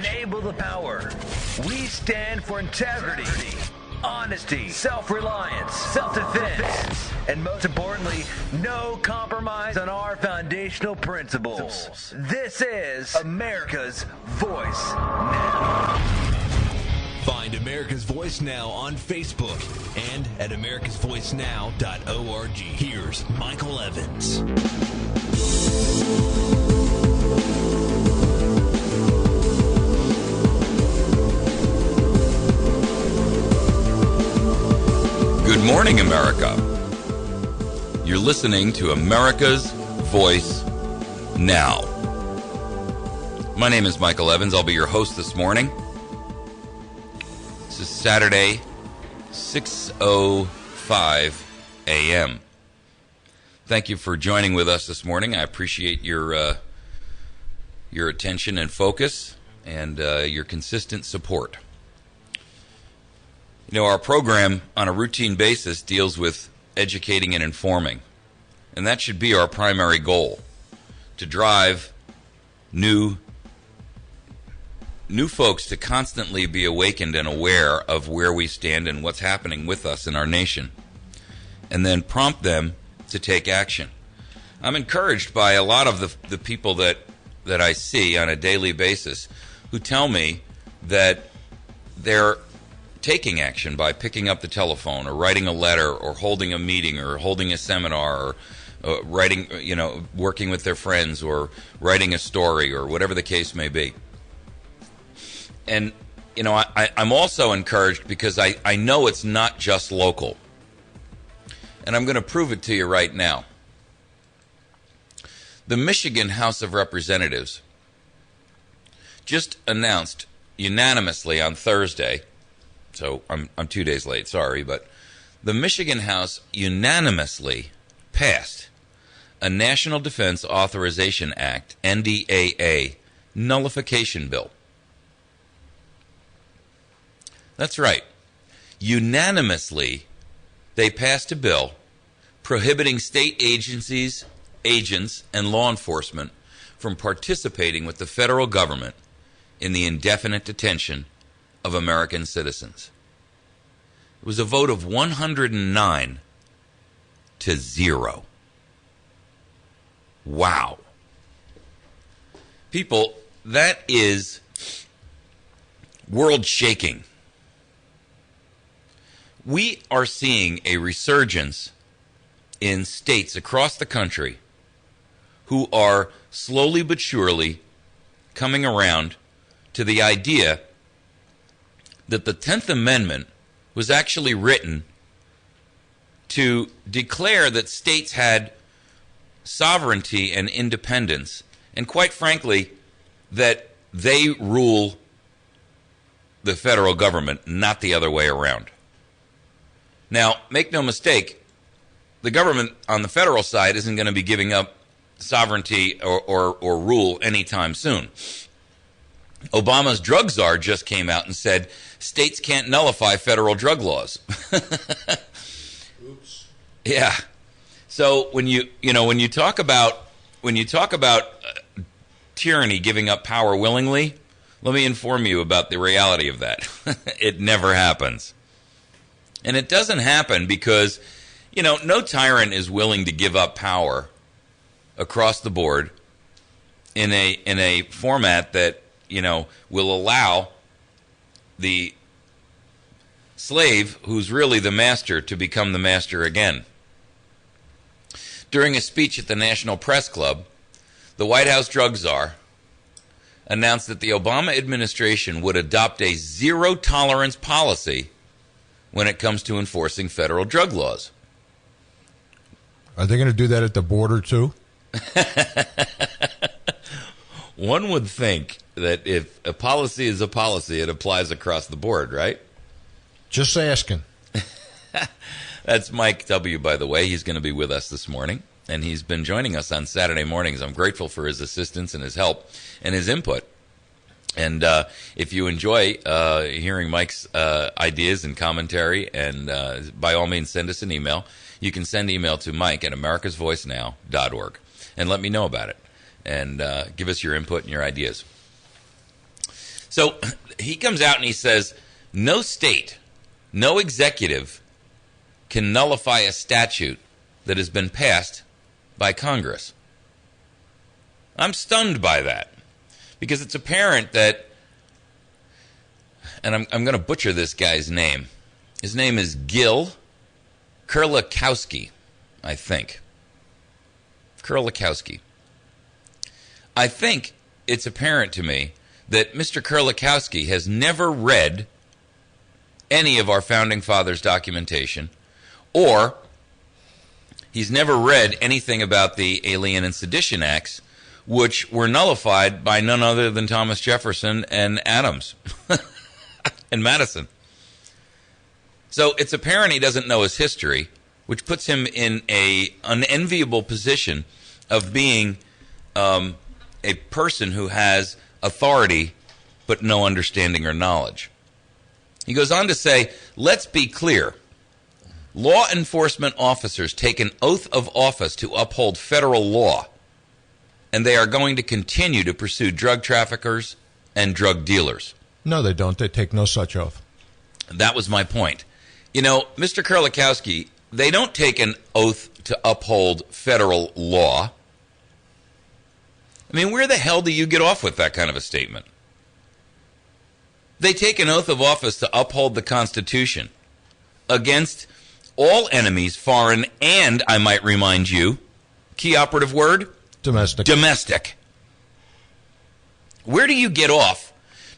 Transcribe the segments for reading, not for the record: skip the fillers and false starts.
Enable the power. We stand for integrity, honesty, self-reliance, self-defense, and most importantly, no compromise on our foundational principles. This is America's Voice Now. Find America's Voice Now on Facebook and at americasvoicenow.org. Here's Michael Evans. Good morning, America. You're listening to America's Voice Now. My name is Michael Evans. I'll be your host this morning. This is Saturday, 6:05 a.m. Thank you for joining with us this morning. I appreciate your attention and focus and your consistent support. You know, our program on a routine basis deals with educating and informing, and that should be our primary goal, to drive new folks to constantly be awakened and aware of where we stand and what's happening with us in our nation, and then prompt them to take action. I'm encouraged by a lot of the people that I see on a daily basis who tell me that they're taking action by picking up the telephone or writing a letter or holding a meeting or holding a seminar or writing, working with their friends or writing a story or whatever the case may be. And, I'm also encouraged because I know it's not just local. And I'm going to prove it to you right now. The Michigan House of Representatives just announced unanimously on Thursday, so I'm 2 days late, sorry, but the Michigan House unanimously passed a National Defense Authorization Act, NDAA, nullification bill. That's right. Unanimously, they passed a bill prohibiting state agencies, agents, and law enforcement from participating with the federal government in the indefinite detention of American citizens. It was a vote of 109 to 0. Wow. People, that is world shaking. We are seeing a resurgence in states across the country who are slowly but surely coming around to the idea that the 10th Amendment was actually written to declare that states had sovereignty and independence, and quite frankly, that they rule the federal government, not the other way around. Now, make no mistake, the government on the federal side isn't going to be giving up sovereignty or rule anytime soon. Obama's drug czar just came out and said states can't nullify federal drug laws. Oops. Yeah. So when you talk about tyranny giving up power willingly, let me inform you about the reality of that. It never happens. And it doesn't happen because, no tyrant is willing to give up power across the board in a format that will allow the slave, who's really the master, to become the master again. During a speech at the National Press Club, the White House drug czar announced that the Obama administration would adopt a zero-tolerance policy when it comes to enforcing federal drug laws. Are they going to do that at the border, too? One would think that if a policy is a policy, it applies across the board, right? Just asking. That's Mike W., by the way. He's going to be with us this morning, and he's been joining us on Saturday mornings. I'm grateful for his assistance and his help and his input. And if you enjoy hearing Mike's ideas and commentary, and by all means, send us an email. You can send email to Mike at americasvoicenow.org and let me know about it, and give us your input and your ideas. So he comes out and he says, no state, no executive can nullify a statute that has been passed by Congress. I'm stunned by that because it's apparent that, and I'm going to butcher this guy's name. His name is Gil Kurlikowski, I think. Kurlikowski. I think it's apparent to me that Mr. Kurlikowski has never read any of our Founding Fathers' documentation, or he's never read anything about the Alien and Sedition Acts, which were nullified by none other than Thomas Jefferson and Adams and Madison. So it's apparent he doesn't know his history, which puts him in an unenviable position of being a person who has authority but no understanding or knowledge. He goes on to say, let's be clear. Law enforcement officers take an oath of office to uphold federal law, and they are going to continue to pursue drug traffickers and drug dealers. No, they don't. They take no such oath. That was my point. You know, Mr. Kurlikowski, they don't take an oath to uphold federal law. I mean, where the hell do you get off with that kind of a statement? They take an oath of office to uphold the Constitution against all enemies, foreign and, I might remind you, key operative word? Domestic. Domestic. Where do you get off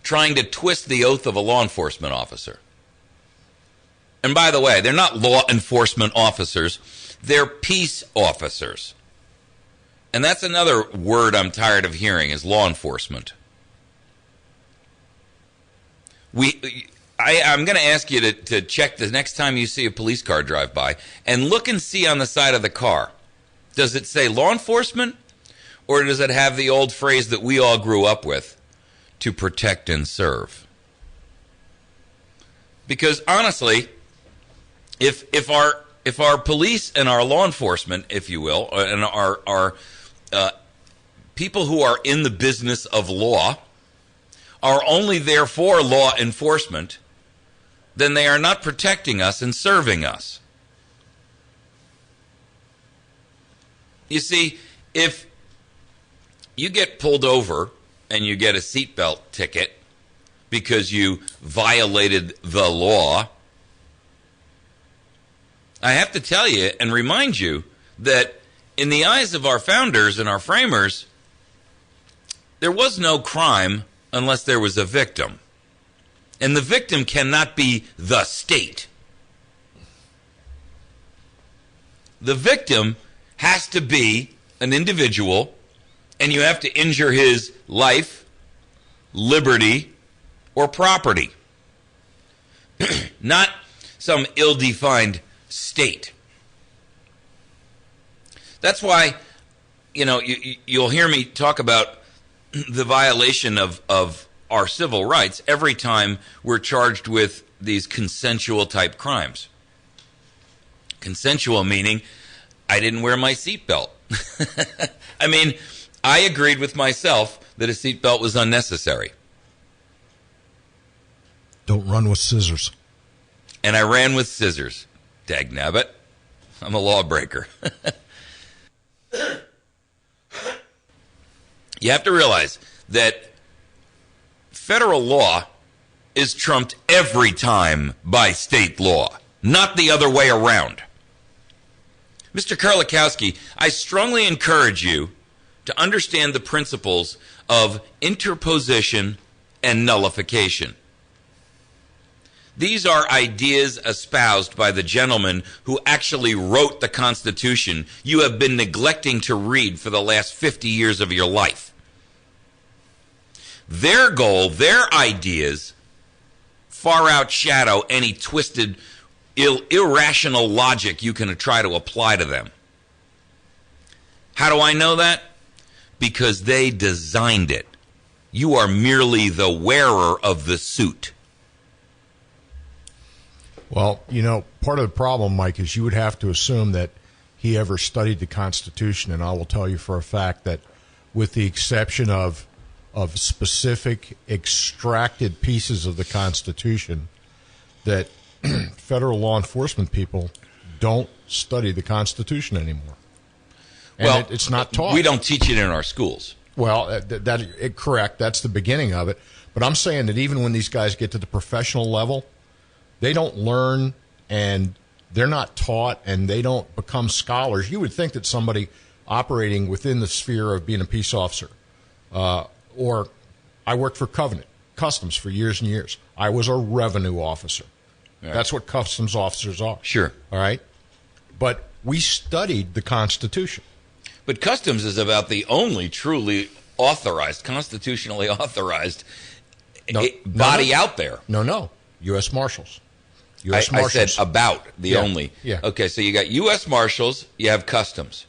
trying to twist the oath of a law enforcement officer? And by the way, they're not law enforcement officers. They're peace officers. And that's another word I'm tired of hearing is law enforcement. I'm going to ask you to check the next time you see a police car drive by and look and see on the side of the car. Does it say law enforcement, or does it have the old phrase that we all grew up with, to protect and serve? Because honestly, if our police and our law enforcement, if you will, and our people who are in the business of law are only there for law enforcement, then they are not protecting us and serving us. You see, if you get pulled over and you get a seatbelt ticket because you violated the law, I have to tell you and remind you that in the eyes of our founders and our framers, there was no crime unless there was a victim. And the victim cannot be the state. The victim has to be an individual, and you have to injure his life, liberty, or property. Not some ill-defined state. That's why, you'll hear me talk about the violation of our civil rights every time we're charged with these consensual type crimes. Consensual meaning I didn't wear my seatbelt. I mean, I agreed with myself that a seatbelt was unnecessary. Don't run with scissors. And I ran with scissors. Dagnabbit. I'm a lawbreaker. You have to realize that federal law is trumped every time by state law, not the other way around. Mr. Kurlikowski, I strongly encourage you to understand the principles of interposition and nullification. These are ideas espoused by the gentleman who actually wrote the Constitution you have been neglecting to read for the last 50 years of your life. Their goal, their ideas, far outshadow any twisted, irrational logic you can try to apply to them. How do I know that? Because they designed it. You are merely the wearer of the suit. Well, part of the problem, Mike, is you would have to assume that he ever studied the Constitution, and I will tell you for a fact that with the exception of of specific extracted pieces of the Constitution that federal law enforcement people don't study the Constitution anymore. And it's not taught. We don't teach it in our schools. Well, correct. That's the beginning of it. But I'm saying that even when these guys get to the professional level, they don't learn and they're not taught and they don't become scholars. You would think that somebody operating within the sphere of being a peace officer, or I worked for Customs for years and years. I was a revenue officer. Right. That's what customs officers are. Sure. All right? But we studied the Constitution. But Customs is about the only truly authorized, constitutionally authorized body out there. No. U.S. Marshals. I said about the only. Yeah. Okay, so you got U.S. Marshals, you have Customs.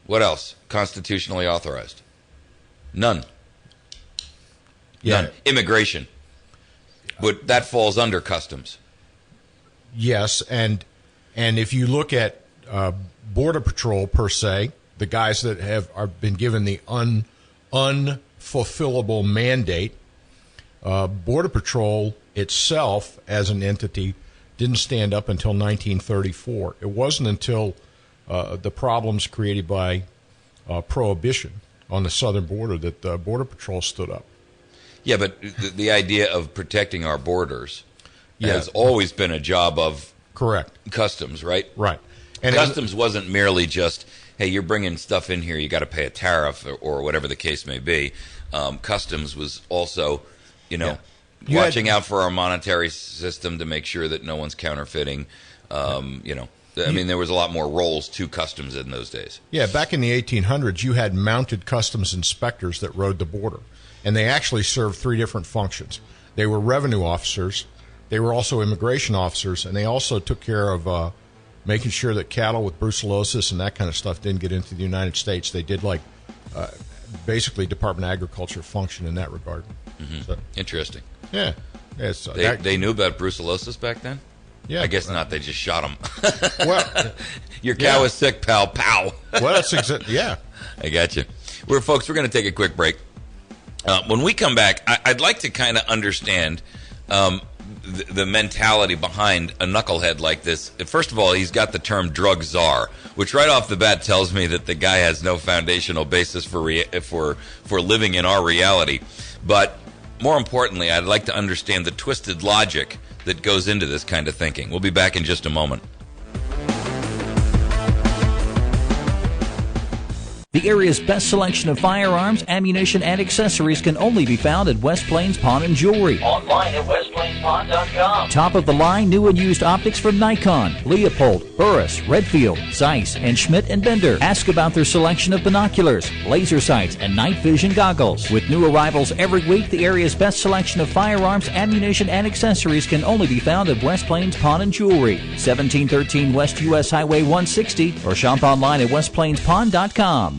What else? Constitutionally authorized? None. Yeah. None. Immigration. But that falls under Customs. Yes, and if you look at Border Patrol per se, the guys that have been given the unfulfillable mandate, Border Patrol itself as an entity didn't stand up until 1934. It wasn't until the problems created by Prohibition on the southern border that Border Patrol stood up. Yeah, but the idea of protecting our borders has always been a job of correct Customs, right? Right. And Customs wasn't merely just, hey, you're bringing stuff in here, you got to pay a tariff or whatever the case may be. Customs was also, watching out for our monetary system to make sure that no one's counterfeiting. I mean, there was a lot more roles to Customs in those days. Yeah, back in the 1800s, you had mounted customs inspectors that rode the border, and they actually served three different functions. They were revenue officers, they were also immigration officers, and they also took care of making sure that cattle with brucellosis and that kind of stuff didn't get into the United States. They did basically Department of Agriculture function in that regard. Mm-hmm. So, interesting. Yeah. They knew about brucellosis back then? Yeah. I guess not. They just shot them. Well, your cow is sick, pal. Pow. Well, that's exactly. Yeah. I got you. Folks, we're going to take a quick break. When we come back, I'd like to kind of understand the mentality behind a knucklehead like this. First of all, he's got the term drug czar, which right off the bat tells me that the guy has no foundational basis for living in our reality. But more importantly, I'd like to understand the twisted logic that goes into this kind of thinking. We'll be back in just a moment. The area's best selection of firearms, ammunition, and accessories can only be found at West Plains Pawn and Jewelry. Online at westplainspawn.com. Top of the line new and used optics from Nikon, Leopold, Burris, Redfield, Zeiss, and Schmidt & Bender. Ask about their selection of binoculars, laser sights, and night vision goggles. With new arrivals every week, the area's best selection of firearms, ammunition, and accessories can only be found at West Plains Pawn and Jewelry, 1713 West US Highway 160, or shop online at westplainspawn.com.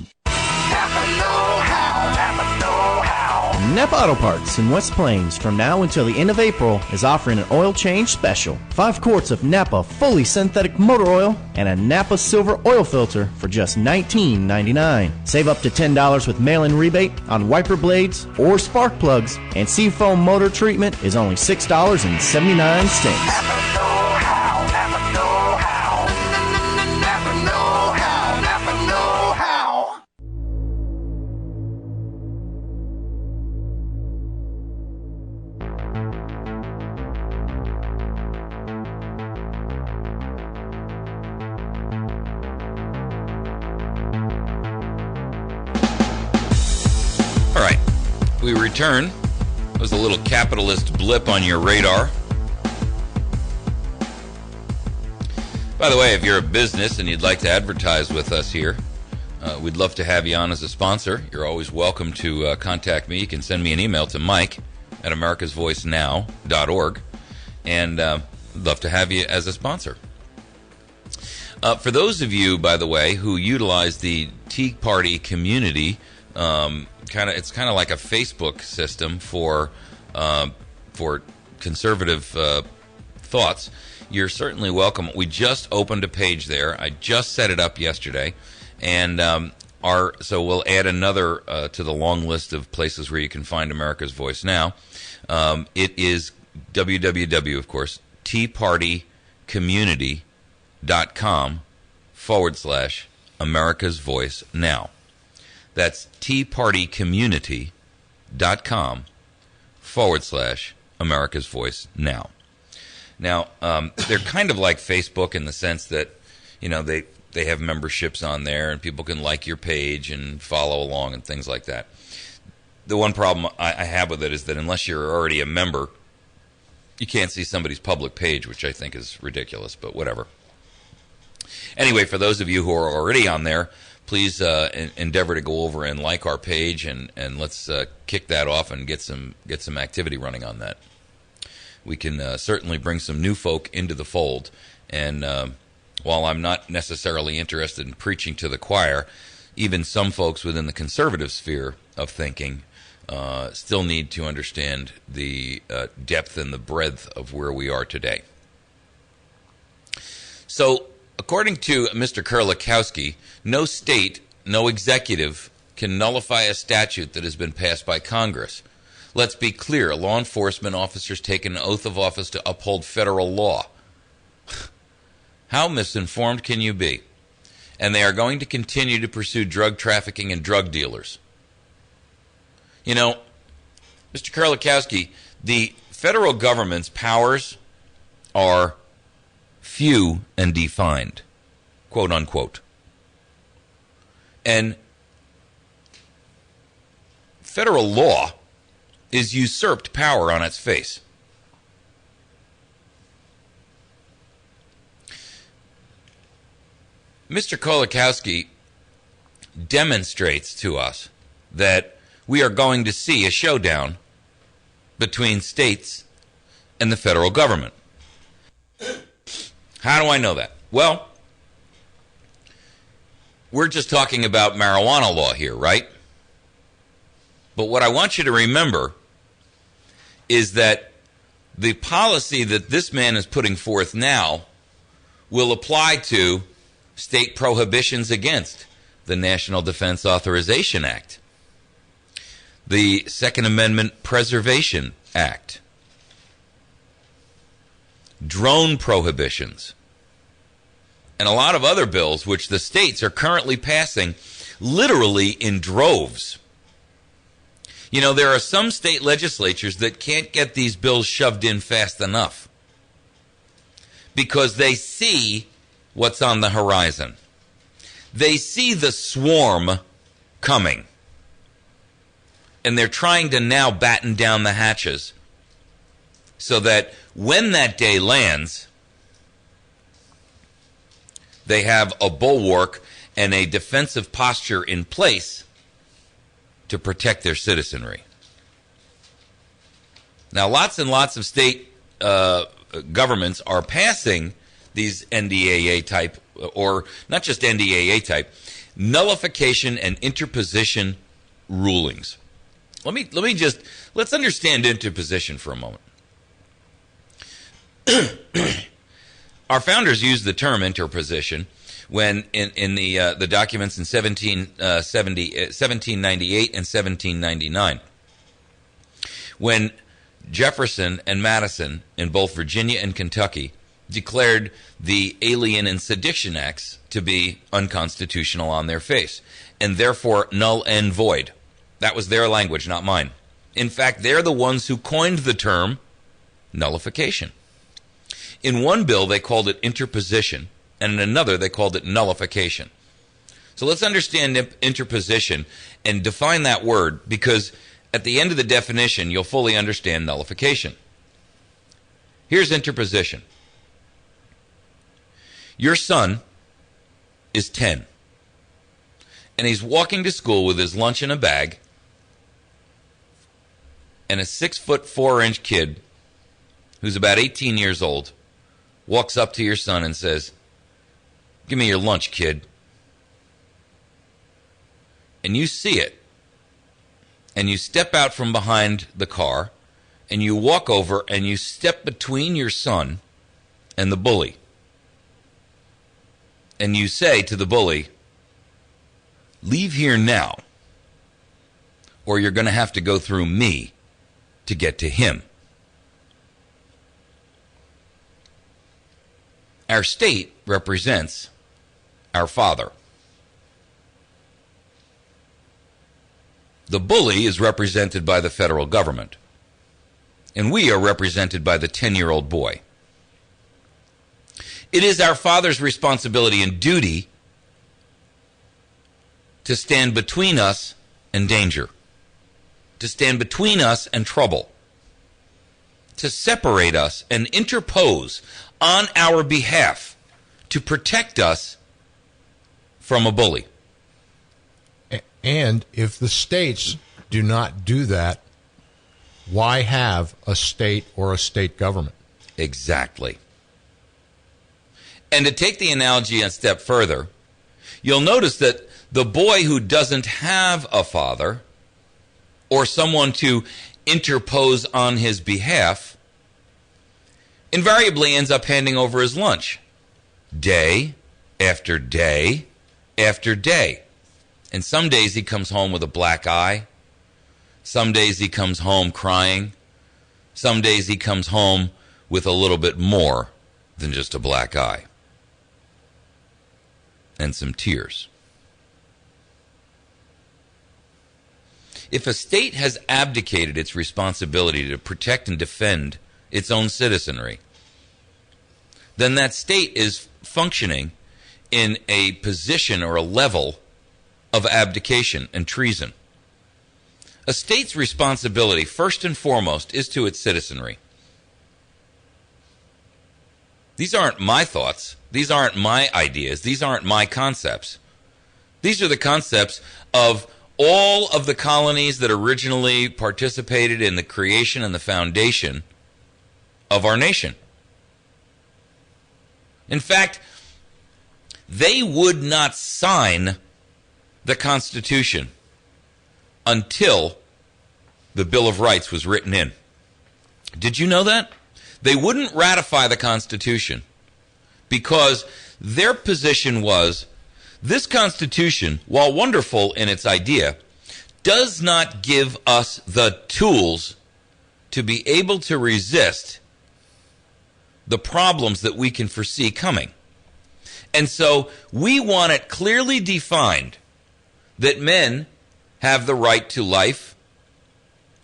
Napa Auto Parts in West Plains from now until the end of April is offering an oil change special. 5 quarts of Napa fully synthetic motor oil and a Napa silver oil filter for just $19.99. Save up to $10 with mail-in rebate on wiper blades or spark plugs, and Seafoam motor treatment is only $6.79. We return. There's a little capitalist blip on your radar. By the way, if you're a business and you'd like to advertise with us here, we'd love to have you on as a sponsor. You're always welcome to contact me. You can send me an email to mike@americasvoicenow.org, and I'd love to have you as a sponsor. For those of you, by the way, who utilize the Tea Party community, it's kind of like a Facebook system for conservative thoughts. You're certainly welcome. We just opened a page there. I just set it up yesterday, and So we'll add another to the long list of places where you can find America's Voice Now. It is www, of course, teapartycommunity.com/America's Voice Now. That's teapartycommunity.com/America's Voice Now. Now, they're kind of like Facebook in the sense that, they have memberships on there and people can like your page and follow along and things like that. The one problem I have with it is that unless you're already a member, you can't see somebody's public page, which I think is ridiculous, but whatever. Anyway, for those of you who are already on there, please endeavor to go over and like our page and let's kick that off and get some activity running on that. We can certainly bring some new folk into the fold. And while I'm not necessarily interested in preaching to the choir, even some folks within the conservative sphere of thinking still need to understand the depth and the breadth of where we are today. So, according to Mr. Kurlikowski, no state, no executive can nullify a statute that has been passed by Congress. Let's be clear, law enforcement officers take an oath of office to uphold federal law. How misinformed can you be? And they are going to continue to pursue drug trafficking and drug dealers. Mr. Kurlikowski, the federal government's powers are few and defined, quote unquote. And federal law is usurped power on its face. Mr. Kurlikowski demonstrates to us that we are going to see a showdown between states and the federal government. How do I know that? Well, we're just talking about marijuana law here, right? But what I want you to remember is that the policy that this man is putting forth now will apply to state prohibitions against the National Defense Authorization Act, the Second Amendment Preservation Act, drone prohibitions, and a lot of other bills which the states are currently passing literally in droves. There are some state legislatures that can't get these bills shoved in fast enough because they see what's on the horizon. They see the swarm coming, and they're trying to now batten down the hatches so that when that day lands, they have a bulwark and a defensive posture in place to protect their citizenry. Now, lots and lots of state governments are passing these NDAA type, or not just NDAA type, nullification and interposition rulings. Let's understand interposition for a moment. Our founders used the term interposition when in the documents in 1798 and 1799, when Jefferson and Madison in both Virginia and Kentucky declared the Alien and Sedition Acts to be unconstitutional on their face, and therefore null and void. That was their language, not mine. In fact, they're the ones who coined the term nullification. In one bill, they called it interposition, and in another, they called it nullification. So let's understand interposition and define that word, because at the end of the definition, you'll fully understand nullification. Here's interposition. Your son is 10, and he's walking to school with his lunch in a bag, and a 6'4" kid who's about 18 years old walks up to your son and says, "Give me your lunch, kid." And you see it, and you step out from behind the car, and you walk over and you step between your son and the bully. And you say to the bully, leave here now, or you're going to have to go through me to get to him. Our state represents our father. The bully is represented by the federal government, and we are represented by the 10-year-old boy. It is our father's responsibility and duty to stand between us and danger, to stand between us and trouble, to separate us and interpose on our behalf to protect us from a bully. And if the states do not do that, why have a state or a state government? Exactly. And to take the analogy a step further, you'll notice that the boy who doesn't have a father or someone to interpose on his behalf invariably ends up handing over his lunch day after day after day. And some days he comes home with a black eye. Some days he comes home crying. Some days he comes home with a little bit more than just a black eye and some tears. If a state has abdicated its responsibility to protect and defend its own citizenry, then that state is functioning in a position or a level of abdication and treason. A state's responsibility, first and foremost, is to its citizenry. These aren't my thoughts. These aren't my ideas. These aren't my concepts. These are the concepts of all of the colonies that originally participated in the creation and the foundation of our nation. In fact, they would not sign the Constitution until the Bill of Rights was written in. Did you know that? They wouldn't ratify the Constitution because their position was, this Constitution, while wonderful in its idea, does not give us the tools to be able to resist the problems that we can foresee coming. And so we want it clearly defined that men have the right to life,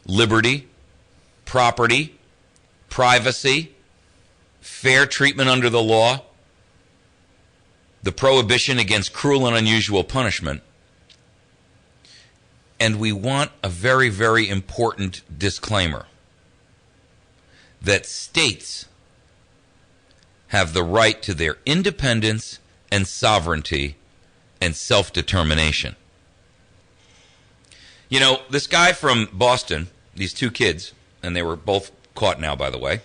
liberty, property, privacy, fair treatment under the law, the prohibition against cruel and unusual punishment. And we want a very, very important disclaimer that states have the right to their independence and sovereignty and self-determination. You know, this guy from Boston, these two kids, and they were both caught now, by the way.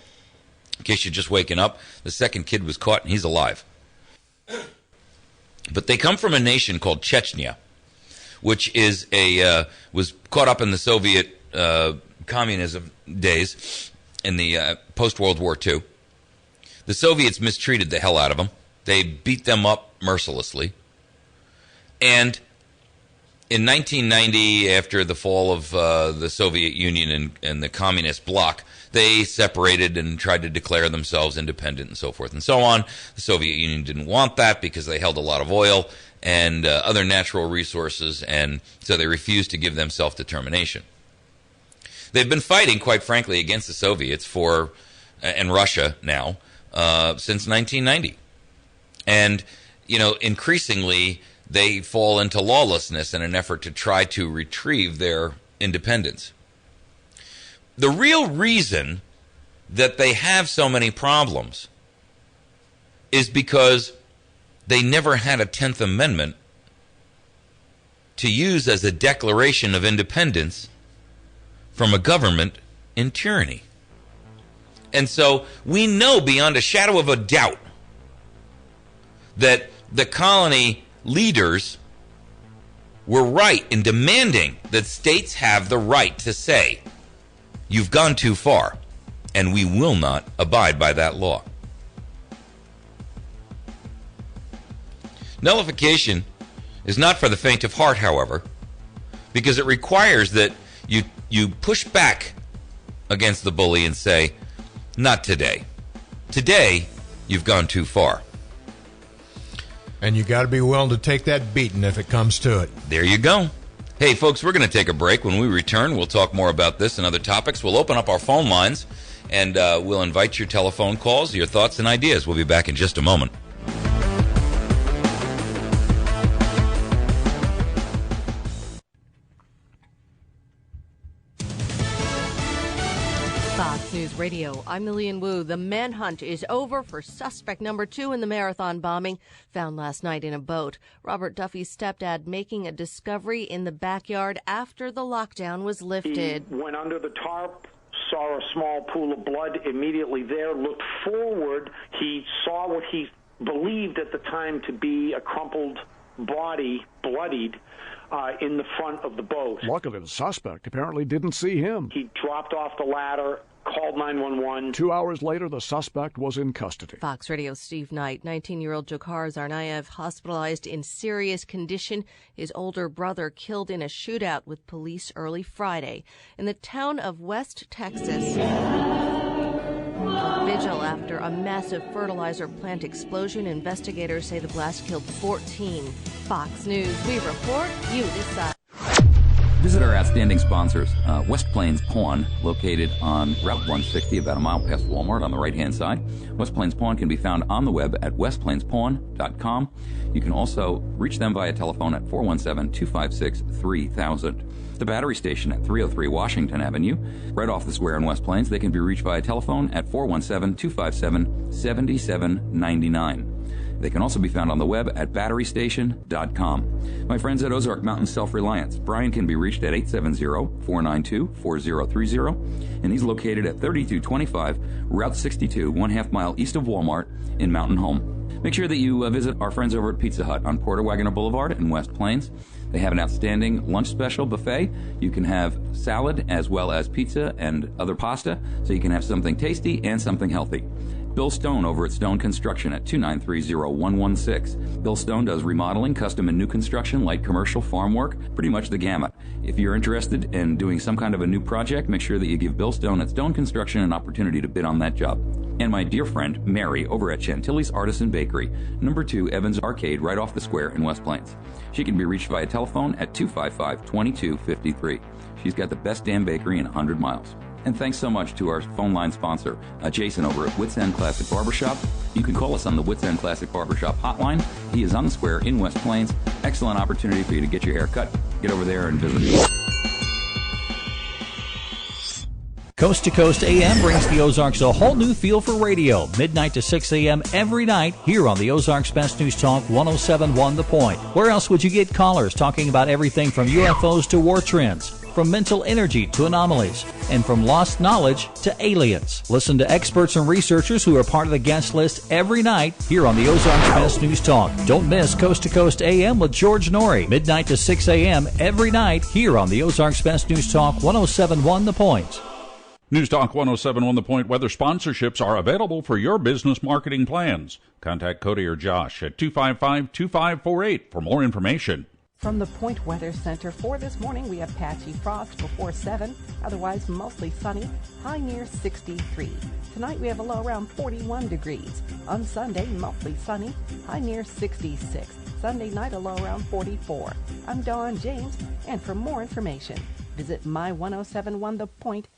In case you're just waking up, the second kid was caught and he's alive. But they come from a nation called Chechnya, which is was caught up in the Soviet communism days in the post-World War II. The Soviets mistreated the hell out of them. They beat them up mercilessly. And in 1990, after the fall of the Soviet Union and the communist bloc, they separated and tried to declare themselves independent and so forth and so on. The Soviet Union didn't want that because they held a lot of oil and other natural resources, and so they refused to give them self-determination. They've been fighting, quite frankly, against the Soviets and Russia now since 1990. And, you know, increasingly they fall into lawlessness in an effort to try to retrieve their independence. The real reason that they have so many problems is because they never had a 10th Amendment to use as a declaration of independence from a government in tyranny. And so we know beyond a shadow of a doubt that the colony leaders were right in demanding that states have the right to say, you've gone too far, and we will not abide by that law. Nullification is not for the faint of heart, however, because it requires that you push back against the bully and say, not today. Today, you've gone too far. And you got to be willing to take that beating if it comes to it. There you go. Hey, folks, we're going to take a break. When we return, we'll talk more about this and other topics. We'll open up our phone lines, and we'll invite your telephone calls, your thoughts, and ideas. We'll be back in just a moment. Fox News Radio, I'm Lillian Wu. The manhunt is over for suspect number 2 in the marathon bombing, found last night in a boat. Robert Duffy's stepdad making a discovery in the backyard after the lockdown was lifted. He went under the tarp, saw a small pool of blood immediately there, looked forward. He saw what he believed at the time to be a crumpled body, bloodied, in the front of the boat. Luckily, the suspect apparently didn't see him. He dropped off the ladder, called 911. 2 hours later, the suspect was in custody. Fox Radio's Steve Knight. 19-year-old Jokhar Tsarnaev hospitalized in serious condition. His older brother killed in a shootout with police early Friday. In the town of West Texas, vigil after a massive fertilizer plant explosion. Investigators say the blast killed 14. Fox News, we report, you decide. Visit our outstanding sponsors, West Plains Pawn, located on Route 160, about a mile past Walmart on the right-hand side. West Plains Pawn can be found on the web at westplainspawn.com. You can also reach them via telephone at 417-256-3000. The battery station at 303 Washington Avenue, right off the square in West Plains. They can be reached via telephone at 417-257-7799. They can also be found on the web at batterystation.com. My friends at Ozark Mountain Self-Reliance. Brian can be reached at 870-492-4030, and he's located at 3225 Route 62, 1/2 mile east of Walmart in Mountain Home. Make sure that you visit our friends over at Pizza Hut on Porter Wagoner Boulevard in West Plains. They have an outstanding lunch special buffet. You can have salad as well as pizza and other pasta, so you can have something tasty and something healthy. Bill Stone over at Stone Construction at 2930116. Bill Stone does remodeling, custom and new construction, light commercial, farm work, pretty much the gamut. If you're interested in doing some kind of a new project, make sure that you give Bill Stone at Stone Construction an opportunity to bid on that job. And my dear friend Mary over at Chantilly's Artisan Bakery, number 2 Evans Arcade, right off the square in West Plains. She can be reached via telephone at 255-2253. She's got the best damn bakery in 100 miles. And thanks so much to our phone line sponsor, Jason over at Wits End Classic Barbershop. You can call us on the Wits End Classic Barbershop hotline. He is on the square in West Plains. Excellent opportunity for you to get your hair cut. Get over there and visit. Coast to Coast AM brings the Ozarks a whole new feel for radio. Midnight to 6 a.m. every night here on the Ozarks Best News Talk 107.1 The Point. Where else would you get callers talking about everything from UFOs to war trends, from mental energy to anomalies, and from lost knowledge to aliens? Listen to experts and researchers who are part of the guest list every night here on the Ozarks Best News Talk. Don't miss Coast to Coast AM with George Norrie. Midnight to 6 a.m. every night here on the Ozarks Best News Talk 107.1 The Point. News Talk 107.1 The Point weather sponsorships are available for your business marketing plans. Contact Cody or Josh at 255-2548 for more information. From the Point Weather Center for this morning, we have patchy frost before 7, otherwise mostly sunny, high near 63. Tonight we have a low around 41 degrees. On Sunday, mostly sunny, high near 66. Sunday night, a low around 44. I'm Dawn James, and for more information, visit my1071thepoint.com.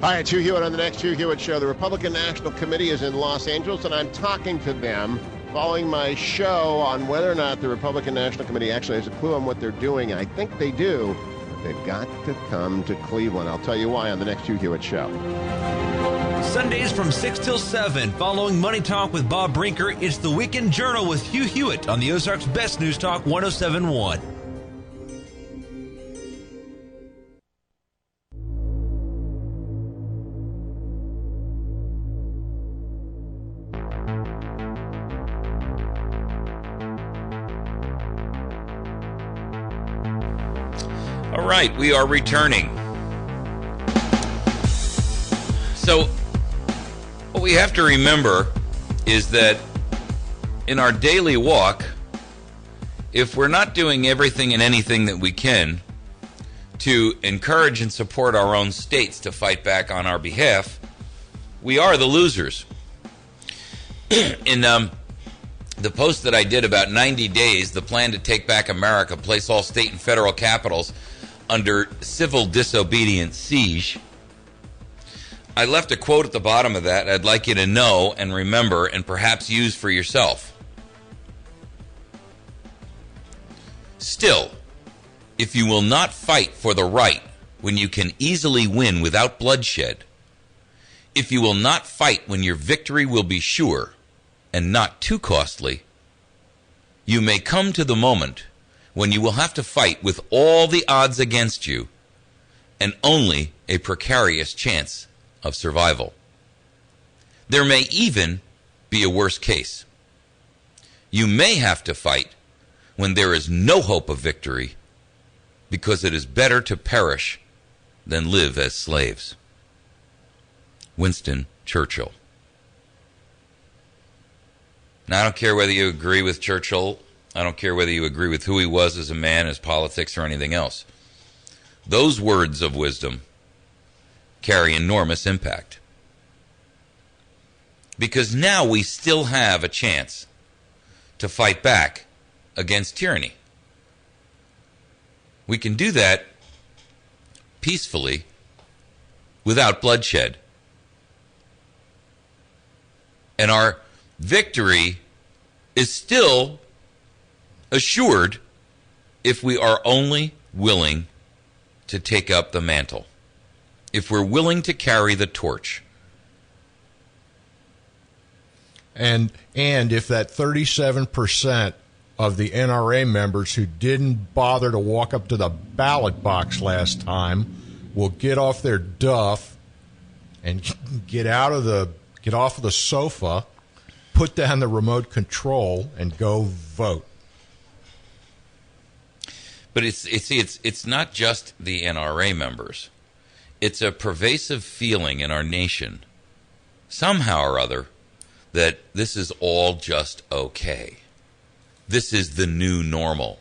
Hi, it's Hugh Hewitt on the next Hugh Hewitt Show. The Republican National Committee is in Los Angeles, and I'm talking to them following my show on whether or not the Republican National Committee actually has a clue on what they're doing. I think they do. They've got to come to Cleveland. I'll tell you why on the next Hugh Hewitt Show. Sundays from 6 till 7, following Money Talk with Bob Brinker, it's the Weekend Journal with Hugh Hewitt on the Ozarks Best News Talk 107.1. All right, we are returning. So, what we have to remember is that in our daily walk, if we're not doing everything and anything that we can to encourage and support our own states to fight back on our behalf, we are the losers. In the post that I did about 90 days, the plan to take back America, place all state and federal capitals under civil disobedience siege, I left a quote at the bottom of that I'd like you to know and remember and perhaps use for yourself. Still, if you will not fight for the right when you can easily win without bloodshed, if you will not fight when your victory will be sure and not too costly, you may come to the moment when you will have to fight with all the odds against you and only a precarious chance of survival. There may even be a worse case. You may have to fight when there is no hope of victory, because it is better to perish than live as slaves. Winston Churchill. Now, I don't care whether you agree with Churchill. I don't care whether you agree with who he was as a man, his politics, or anything else. Those words of wisdom carry enormous impact. Because now we still have a chance to fight back against tyranny. We can do that peacefully without bloodshed. And our victory is still assured if we are only willing to take up the mantle, if we're willing to carry the torch. And if that 37% of the NRA members who didn't bother to walk up to the ballot box last time will get off their duff and get off of the sofa, put down the remote control, and go vote. But it's not just the NRA members. It's a pervasive feeling in our nation, somehow or other, that this is all just okay. This is the new normal.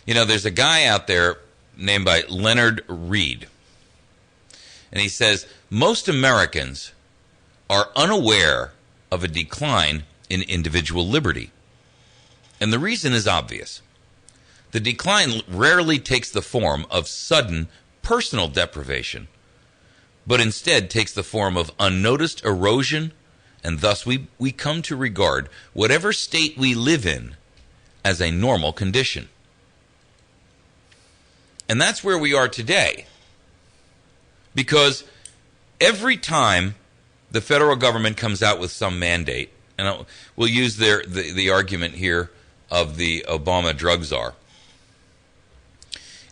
You know, there's a guy out there named by Leonard Reed, and he says, most Americans are unaware of a decline in individual liberty. And the reason is obvious. The decline rarely takes the form of sudden personal deprivation, but instead takes the form of unnoticed erosion, and thus we come to regard whatever state we live in as a normal condition. And that's where we are today. Because every time the federal government comes out with some mandate, and we'll use the argument here of the Obama drug czar.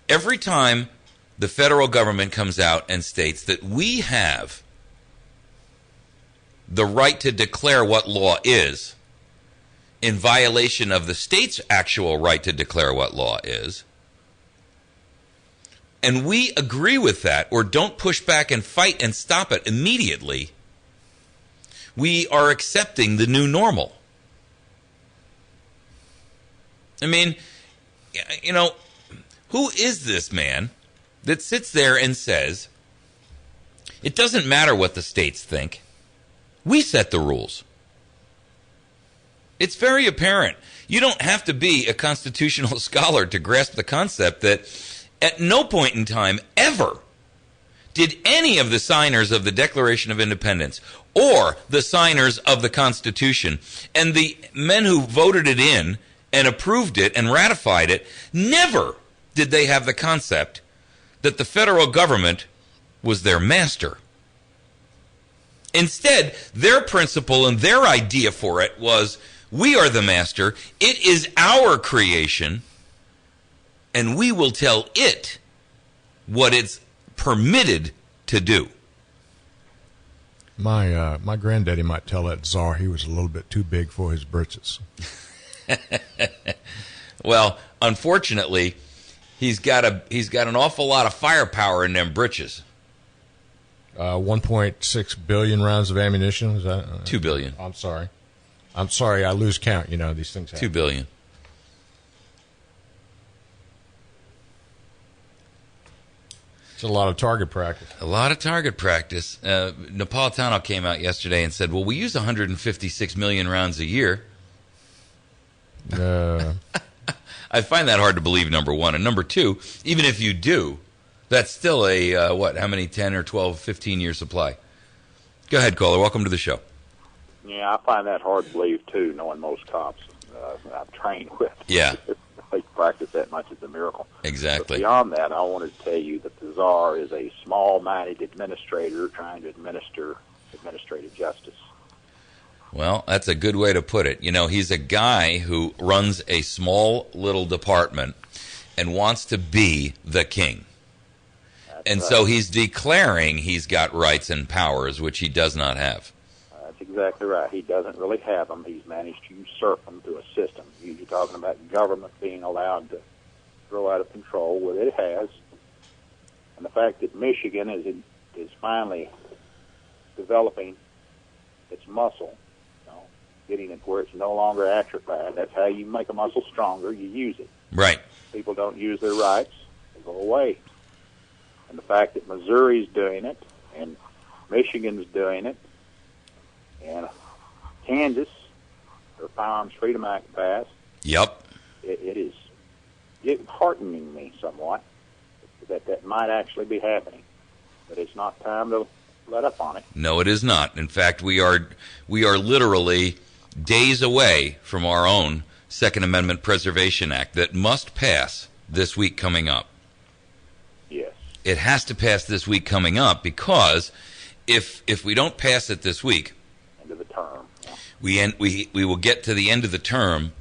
Every time the federal government comes out and states that we have the right to declare what law is in violation of the state's actual right to declare what law is, and we agree with that or don't push back and fight and stop it immediately, we are accepting the new normal. I mean, you know, who is this man that sits there and says, it doesn't matter what the states think, we set the rules? It's very apparent. You don't have to be a constitutional scholar to grasp the concept that at no point in time ever did any of the signers of the Declaration of Independence or the signers of the Constitution and the men who voted it in and approved it and ratified it, never did they have the concept that the federal government was their master. Instead, their principle and their idea for it was, we are the master, it is our creation, and we will tell it what it's permitted to do. My granddaddy might tell that czar he was a little bit too big for his britches. Well, unfortunately, he's got an awful lot of firepower in them britches. 1.6 billion rounds of ammunition. Is that 2 billion? I'm sorry. I lose count. You know, these things happen. 2 billion. It's a lot of target practice. A lot of target practice. Napolitano came out yesterday and said, well, we use 156 million rounds a year. I find that hard to believe, number one. And number two, even if you do, that's still a, how many, 10 or 12, 15-year supply? Go ahead, caller. Welcome to the show. Yeah, I find that hard to believe, too, knowing most cops I've trained with. Yeah. They practice that much is a miracle. Exactly. But beyond that, I wanted to tell you that the czar is a small-minded administrator trying to administer administrative justice. Well, that's a good way to put it. You know, he's a guy who runs a small little department and wants to be the king. And right. So he's declaring he's got rights and powers, which he does not have. That's exactly right. He doesn't really have them. He's managed to usurp them through a system. You're talking about government being allowed to grow out of control. Well, it has. And the fact that Michigan is finally developing its muscle, getting it where it's no longer atrophied. That's how you make a muscle stronger. You use it. Right. People don't use their rights. They go away. And the fact that Missouri's doing it, and Michigan's doing it, and Kansas, their Firearms Freedom Act passed. Yep. It is heartening me somewhat that might actually be happening. But it's not time to let up on it. No, it is not. In fact, we are literally days away from our own Second Amendment Preservation Act that must pass this week coming up. Yes. It has to pass this week coming up because if we don't pass it this week, end of the term, we will get to the end of the term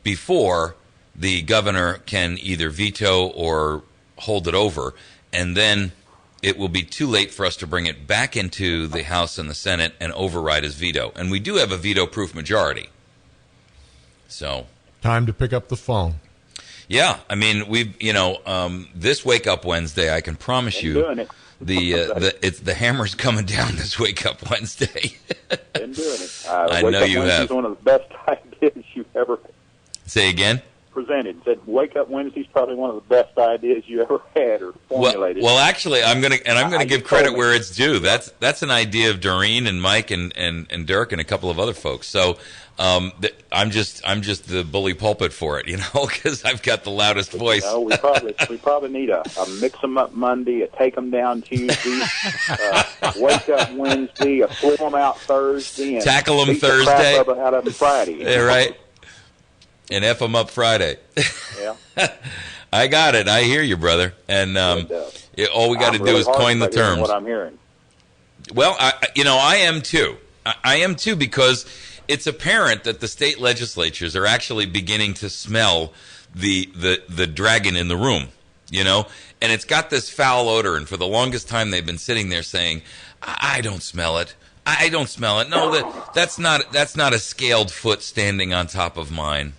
before the governor can either veto or hold it over, and then it will be too late for us to bring it back into the House and the Senate and override his veto. And we do have a veto-proof majority. So, time to pick up the phone. Yeah, I mean, this Wake Up Wednesday, I can promise you, the hammer's coming down this Wake Up Wednesday. Been doing it. I know you have. It's one of the best ideas you've ever Say again. Presented. Said Wake Up Wednesday's probably one of the best ideas you ever had or formulated. Well, actually, I'm gonna give credit where it's due. That's an idea of Doreen and Mike and Dirk and a couple of other folks. So I'm just the bully pulpit for it, because I've got the loudest voice. We probably need a mix 'em up Monday, a take 'em down Tuesday, Wake Up Wednesday, a pull 'em out Thursday, and tackle 'em Thursday, the crap out of 'em Friday. Yeah, right. And F them up Friday. Yeah. I got it. I hear you, brother. And all we got to do is coin the terms. What I'm hearing. Well, I am too. I am too, because it's apparent that the state legislatures are actually beginning to smell the dragon in the room, and it's got this foul odor. And for the longest time, they've been sitting there saying, "I don't smell it. I don't smell it. No, that's not a scaled foot standing on top of mine."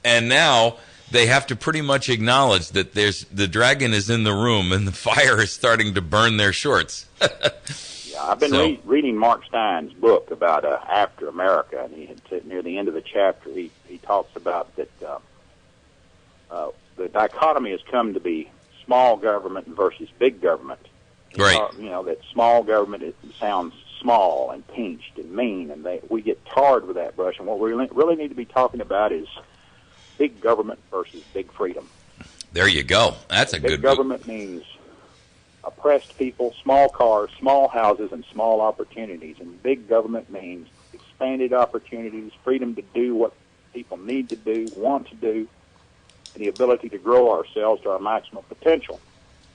And now they have to pretty much acknowledge that the dragon is in the room and the fire is starting to burn their shorts. Yeah, I've been reading Mark Stein's book about After America, and near the end of the chapter, he talks about that the dichotomy has come to be small government versus big government. Right. That small government sounds small and pinched and mean, and we get tarred with that brush. And what we really need to be talking about is big government versus big freedom. There you go. That's a good Big government means oppressed people, small cars, small houses, and small opportunities. And big government means expanded opportunities, freedom to do what people need to do, want to do, and the ability to grow ourselves to our maximum potential.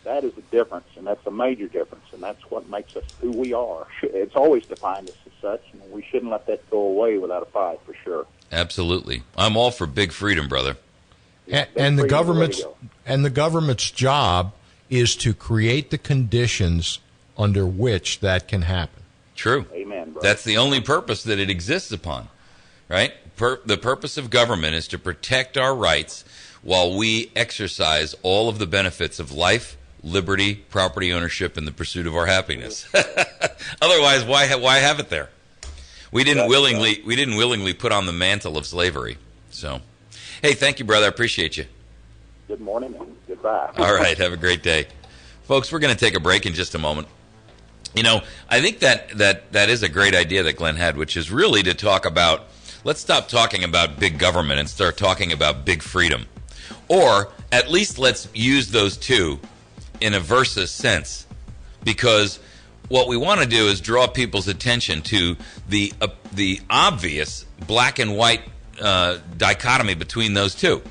That is the difference, and that's a major difference, and that's what makes us who we are. It's always defined us as such, and we shouldn't let that go away without a fight, for sure. Absolutely. I'm all for big freedom, brother. And the government's job is to create the conditions under which that can happen. True. Amen, brother. That's the only purpose that it exists upon, right? The purpose of government is to protect our rights while we exercise all of the benefits of life, liberty, property ownership, and the pursuit of our happiness. Otherwise, why have it there? We didn't willingly put on the mantle of slavery. So, hey, thank you, brother. I appreciate you. Good morning and goodbye. All right, have a great day. Folks, we're going to take a break in just a moment. You know, I think that is a great idea that Glenn had, which is really to talk about, let's stop talking about big government and start talking about big freedom. Or at least let's use those two in a versus sense, because what we want to do is draw people's attention to the obvious black and white dichotomy between those two.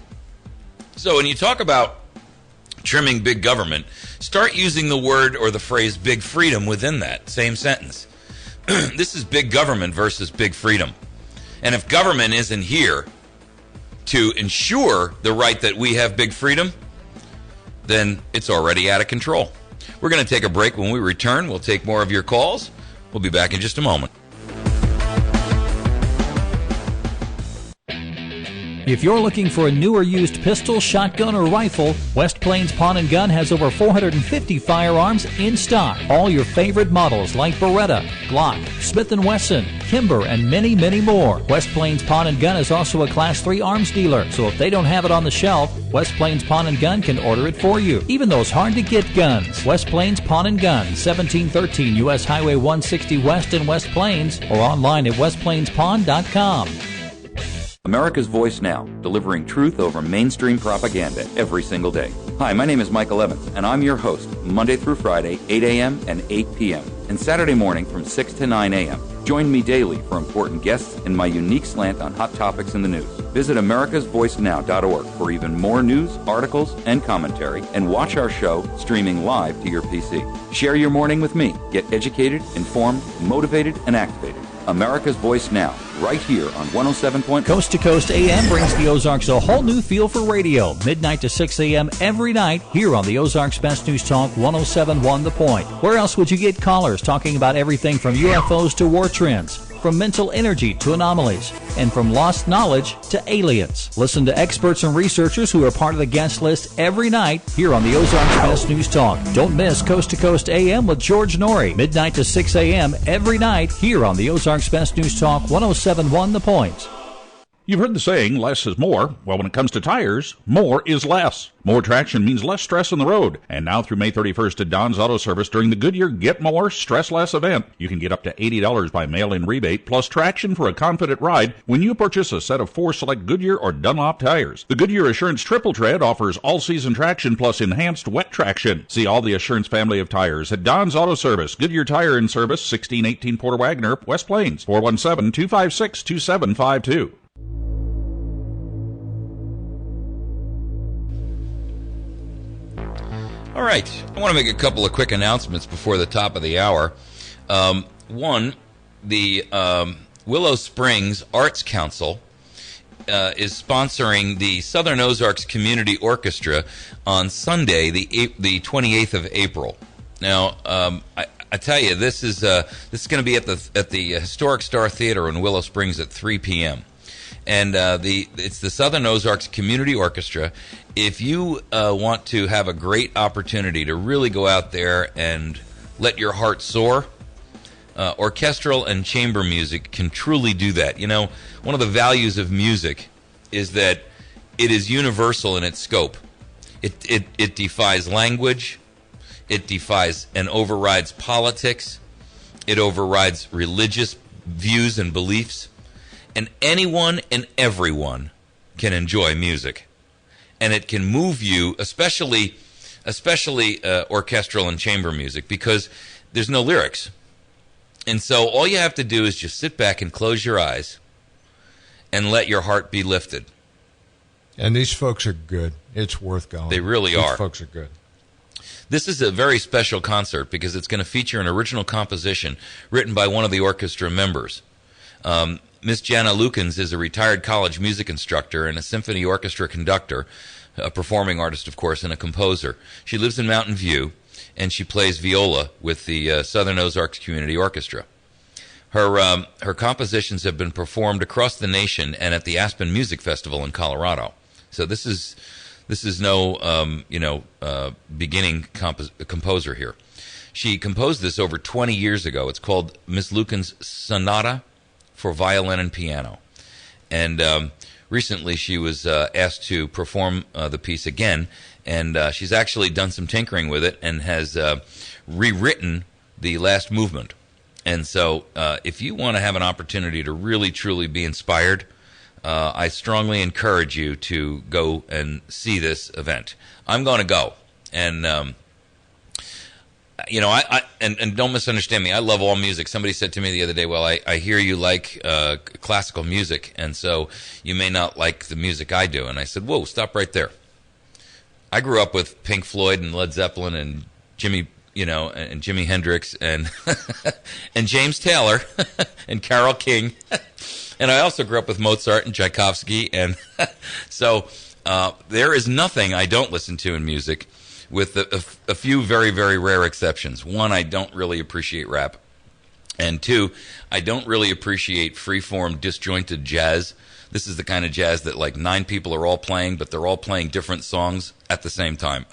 So when you talk about trimming big government, start using the word or the phrase big freedom within that same sentence. This is big government versus big freedom. And if government isn't here to ensure the right that we have big freedom, then it's already out of control. We're going to take a break. When we return, we'll take more of your calls. We'll be back in just a moment. If you're looking for a new or used pistol, shotgun, or rifle, West Plains Pawn & Gun has over 450 firearms in stock. All your favorite models like Beretta, Glock, Smith & Wesson, Kimber, and many, many more. West Plains Pawn & Gun is also a Class 3 arms dealer, so if they don't have it on the shelf, West Plains Pawn & Gun can order it for you. Even those hard-to-get guns. West Plains Pawn & Gun, 1713 U.S. Highway 160 West in West Plains, or online at westplainspawn.com. America's Voice Now, delivering truth over mainstream propaganda every single day. Hi, my name is Michael Evans, and I'm your host, Monday through Friday, 8 a.m. and 8 p.m., and Saturday morning from 6 to 9 a.m. Join me daily for important guests and my unique slant on hot topics in the news. Visit americasvoicenow.org for even more news, articles, and commentary, and watch our show streaming live to your PC. Share your morning with me. Get educated, informed, motivated, and activated. America's Voice Now, right here on 107. Coast to Coast AM brings the Ozarks a whole new feel for radio. Midnight to 6 a.m. every night here on the Ozarks Best News Talk 107.1 The Point. Where else would you get callers talking about everything from UFOs to war trends, from mental energy to anomalies, and from lost knowledge to aliens? Listen to experts and researchers who are part of the guest list every night here on the Ozarks Best News Talk. Don't miss Coast to Coast AM with George Norrie. Midnight to 6 a.m. every night here on the Ozarks Best News Talk 107.1 The Point. You've heard the saying, less is more. Well, when it comes to tires, more is less. More traction means less stress on the road. And now through May 31st at Don's Auto Service during the Goodyear Get More, Stress Less event, you can get up to $80 by mail-in rebate plus traction for a confident ride when you purchase a set of 4 select Goodyear or Dunlop tires. The Goodyear Assurance Triple Tread offers all-season traction plus enhanced wet traction. See all the Assurance family of tires at Don's Auto Service. Goodyear Tire in Service, 1618 Porter Wagoner, West Plains, 417-256-2752. All right. I want to make a couple of quick announcements before the top of the hour. One, the Willow Springs Arts Council is sponsoring the Southern Ozarks Community Orchestra on Sunday, the 28th of April. Now, I tell you, this is going to be at the Historic Star Theater in Willow Springs at 3 p.m. And it's the Southern Ozarks Community Orchestra. If you want to have a great opportunity to really go out there and let your heart soar, orchestral and chamber music can truly do that. You know, one of the values of music is that it is universal in its scope. It defies language. It defies and overrides politics. It overrides religious views and beliefs. And anyone and everyone can enjoy music. And it can move you, especially orchestral and chamber music, because there's no lyrics. And so all you have to do is just sit back and close your eyes and let your heart be lifted. And these folks are good. It's worth going. They really are. These folks are good. This is a very special concert because it's going to feature an original composition written by one of the orchestra members. Miss Jana Lukens is a retired college music instructor and a symphony orchestra conductor, a performing artist, of course, and a composer. She lives in Mountain View, and she plays viola with the Southern Ozarks Community Orchestra. Her compositions have been performed across the nation and at the Aspen Music Festival in Colorado. So this is This is no, beginning composer here. She composed this over 20 years ago. It's called Miss Lucan's Sonata for Violin and Piano. And recently she was asked to perform the piece again, and she's actually done some tinkering with it and has rewritten the last movement. And so if you want to have an opportunity to really, truly be inspired, I strongly encourage you to go and see this event. I'm going to go. And, and don't misunderstand me. I love all music. Somebody said to me the other day, well, I hear you like classical music, and so you may not like the music I do. And I said, whoa, stop right there. I grew up with Pink Floyd and Led Zeppelin and Jimi Hendrix and and James Taylor and Carole King. And I also grew up with Mozart and Tchaikovsky. And so there is nothing I don't listen to in music, with a few very, very rare exceptions. One, I don't really appreciate rap. And two, I don't really appreciate free-form, disjointed jazz. This is the kind of jazz that like 9 people are all playing, but they're all playing different songs at the same time.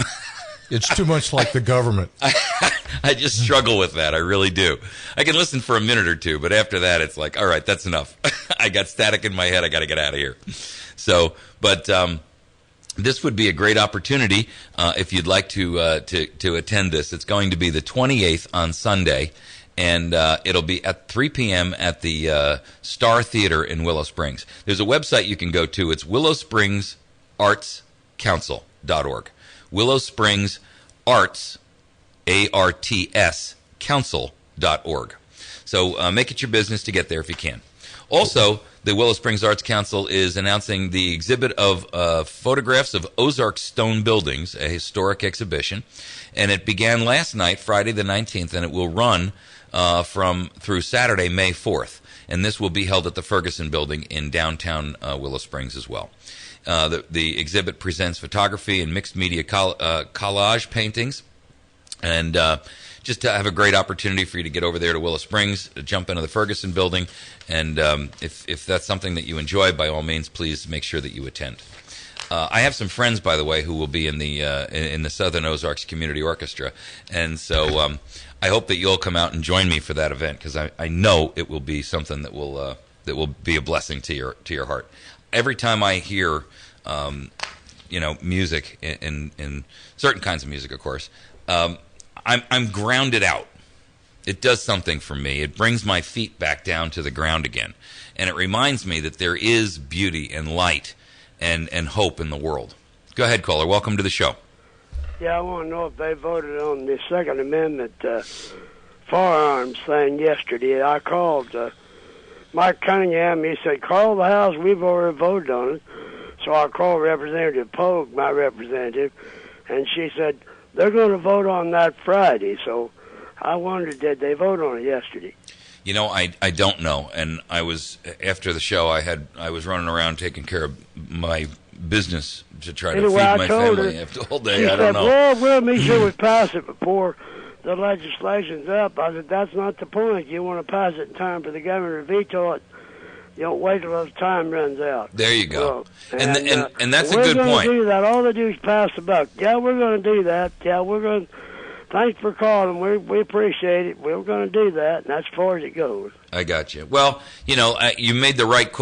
It's too much like the government. I just struggle with that. I really do. I can listen for a minute or two, but after that, it's like, all right, that's enough. I got static in my head. I got to get out of here. So, but this would be a great opportunity if you'd like to attend this. It's going to be the 28th on Sunday, and it'll be at 3 p.m. at the Star Theater in Willow Springs. There's a website you can go to. It's willowspringsartscouncil.org. Willow Springs Arts, ARTS, council.org. So make it your business to get there if you can. Also, the Willow Springs Arts Council is announcing the exhibit of photographs of Ozark stone buildings, a historic exhibition. And it began last night, Friday the 19th, and it will run through Saturday, May 4th. And this will be held at the Ferguson Building in downtown Willow Springs as well. The exhibit presents photography and mixed media collage paintings, and just to have a great opportunity for you to get over there to Willow Springs, jump into the Ferguson Building, and if that's something that you enjoy, by all means, please make sure that you attend. I have some friends, by the way, who will be in the Southern Ozarks Community Orchestra, and so I hope that you'll come out and join me for that event, because I know it will be something that will be a blessing to your heart. Every time I hear, music in certain kinds of music, of course, I'm grounded out. It does something for me. It brings my feet back down to the ground again, and it reminds me that there is beauty and light and hope in the world. Go ahead, caller. Welcome to the show. Yeah, I want to know if they voted on the Second Amendment firearms thing yesterday. I called Mike Cunningham. He said, call the House. We've already voted on it. So I called Representative Pogue, my representative, and she said, they're going to vote on that Friday. So I wondered, did they vote on it yesterday? You know, I don't know. And I was, after the show, I was running around taking care of my business to try to feed my family after the whole day. I don't know. Well, we'll make sure we pass it before the legislation's up. I said, that's not the point. You want to pass it in time for the governor to veto it. You don't wait till the time runs out. There you go. And that's a We're good point. going to do that. All they do is pass the buck. Yeah, we're going to do that. Yeah, we're going to. Thanks for calling. We appreciate it. We're going to do that, and that's as far as it goes. I got you. Well, you made the right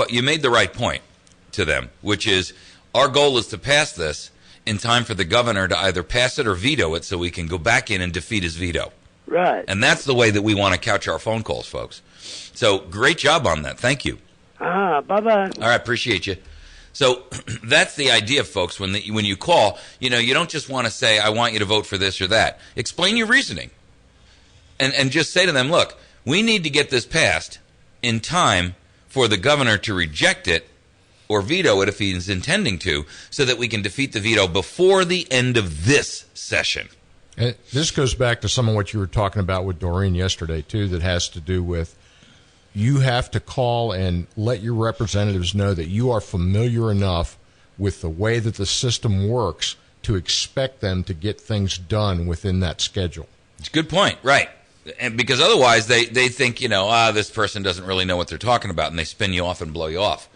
point to them, which is our goal is to pass this in time for the governor to either pass it or veto it, so we can go back in and defeat his veto. Right. And that's the way that we want to couch our phone calls, folks. So great job on that. Thank you. Bye-bye. All right, appreciate you. So that's the idea, folks. When you call, you don't just want to say, I want you to vote for this or that. Explain your reasoning. And just say to them, look, we need to get this passed in time for the governor to reject it or veto it if he's intending to, so that we can defeat the veto before the end of this session. And this goes back to some of what you were talking about with Doreen yesterday, too, that has to do with you have to call and let your representatives know that you are familiar enough with the way that the system works to expect them to get things done within that schedule. It's a good point, right? And because otherwise they think, this person doesn't really know what they're talking about, and they spin you off and blow you off.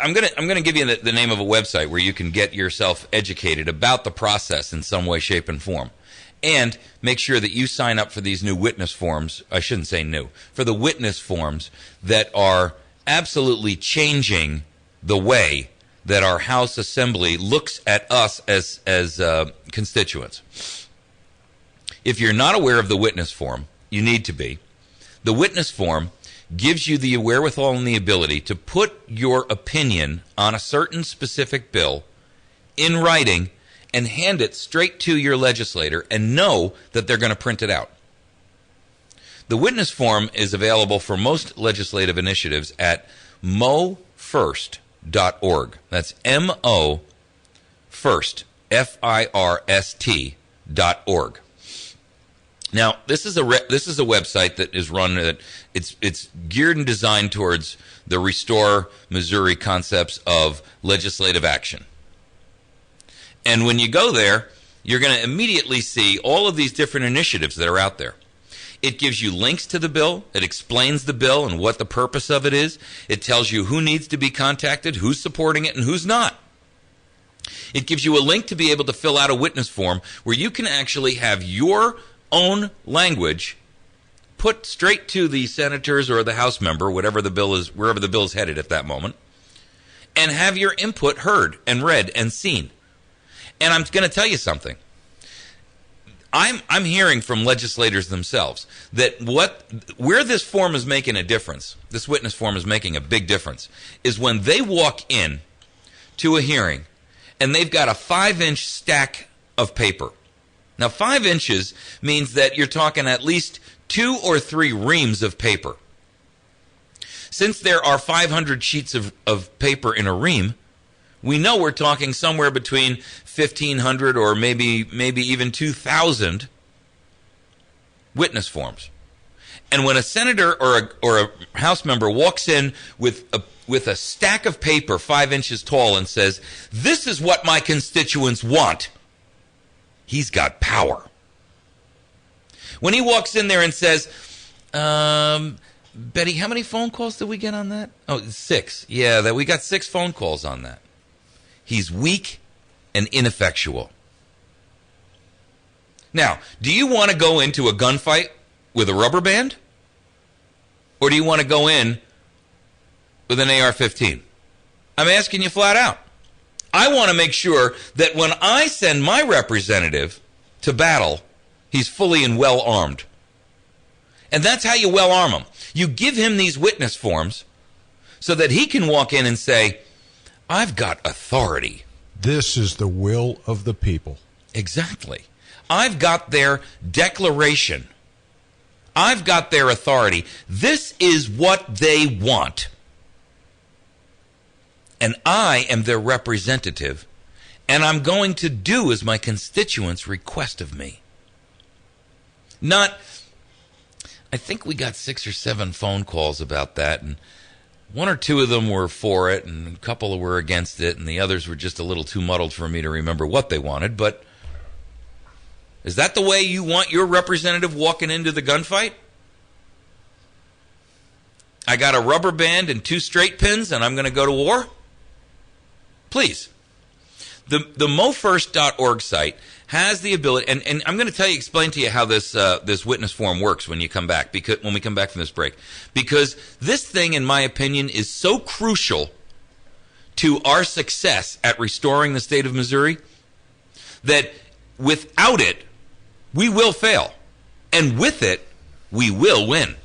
I'm gonna give you the name of a website where you can get yourself educated about the process in some way, shape, and form. And make sure that you sign up for these new witness forms. I shouldn't say new. For the witness forms that are absolutely changing the way that our House Assembly looks at us as constituents. If you're not aware of the witness form, you need to be. The witness form gives you the wherewithal and the ability to put your opinion on a certain specific bill in writing and hand it straight to your legislator and know that they're going to print it out. The witness form is available for most legislative initiatives at mofirst.org. That's M-O first, F-I-R-S-T.org. Now, this is a website that is run that it's geared and designed towards the Restore Missouri concepts of legislative action. And when you go there, you're going to immediately see all of these different initiatives that are out there. It gives you links to the bill. It explains the bill and what the purpose of it is. It tells you who needs to be contacted, who's supporting it, and who's not. It gives you a link to be able to fill out a witness form where you can actually have your own language put straight to the senators or the House member, whatever the bill is, wherever the bill is headed at that moment, and have your input heard and read and seen. And I'm going to tell you something. I'm hearing from legislators themselves that where this form is making a difference, this witness form is making a big difference, is when they walk in to a hearing and they've got a 5-inch stack of paper. Now, 5 inches means that you're talking at least 2 or 3 reams of paper. Since there are 500 sheets of paper in a ream, we know we're talking somewhere between 1,500 or maybe even 2,000 witness forms. And when a senator or a House member walks in with a stack of paper 5 inches tall and says, "This is what my constituents want," he's got power. When he walks in there and says, Betty, how many phone calls did we get on that? Oh, 6. Yeah, we got 6 phone calls on that. He's weak and ineffectual. Now, do you want to go into a gunfight with a rubber band? Or do you want to go in with an AR-15? I'm asking you flat out. I want to make sure that when I send my representative to battle, he's fully and well armed. And that's how you well arm him. You give him these witness forms so that he can walk in and say, "I've got authority. This is the will of the people." Exactly. I've got their declaration. I've got their authority. This is what they want. And I am their representative, and I'm going to do as my constituents request of me. I think we got 6 or 7 phone calls about that, and 1 or 2 of them were for it, and a couple were against it, and the others were just a little too muddled for me to remember what they wanted. But is that the way you want your representative walking into the gunfight? I got a rubber band and 2 straight pins, and I'm going to go to war? Please. The mofirst.org site has the ability, and I'm going to explain to you how this witness form works when we come back from this break. Because this thing, in my opinion, is so crucial to our success at restoring the state of Missouri that without it, we will fail. And with it, we will win.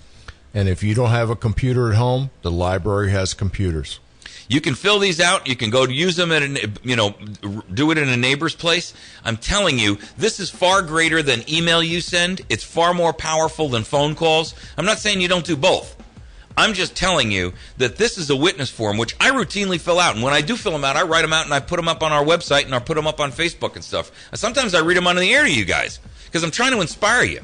And if you don't have a computer at home, the library has computers. You can fill these out. You can go use them at do it in a neighbor's place. I'm telling you, this is far greater than email you send. It's far more powerful than phone calls. I'm not saying you don't do both. I'm just telling you that this is a witness form, which I routinely fill out. And when I do fill them out, I write them out and I put them up on our website and I put them up on Facebook and stuff. Sometimes I read them on the air to you guys because I'm trying to inspire you.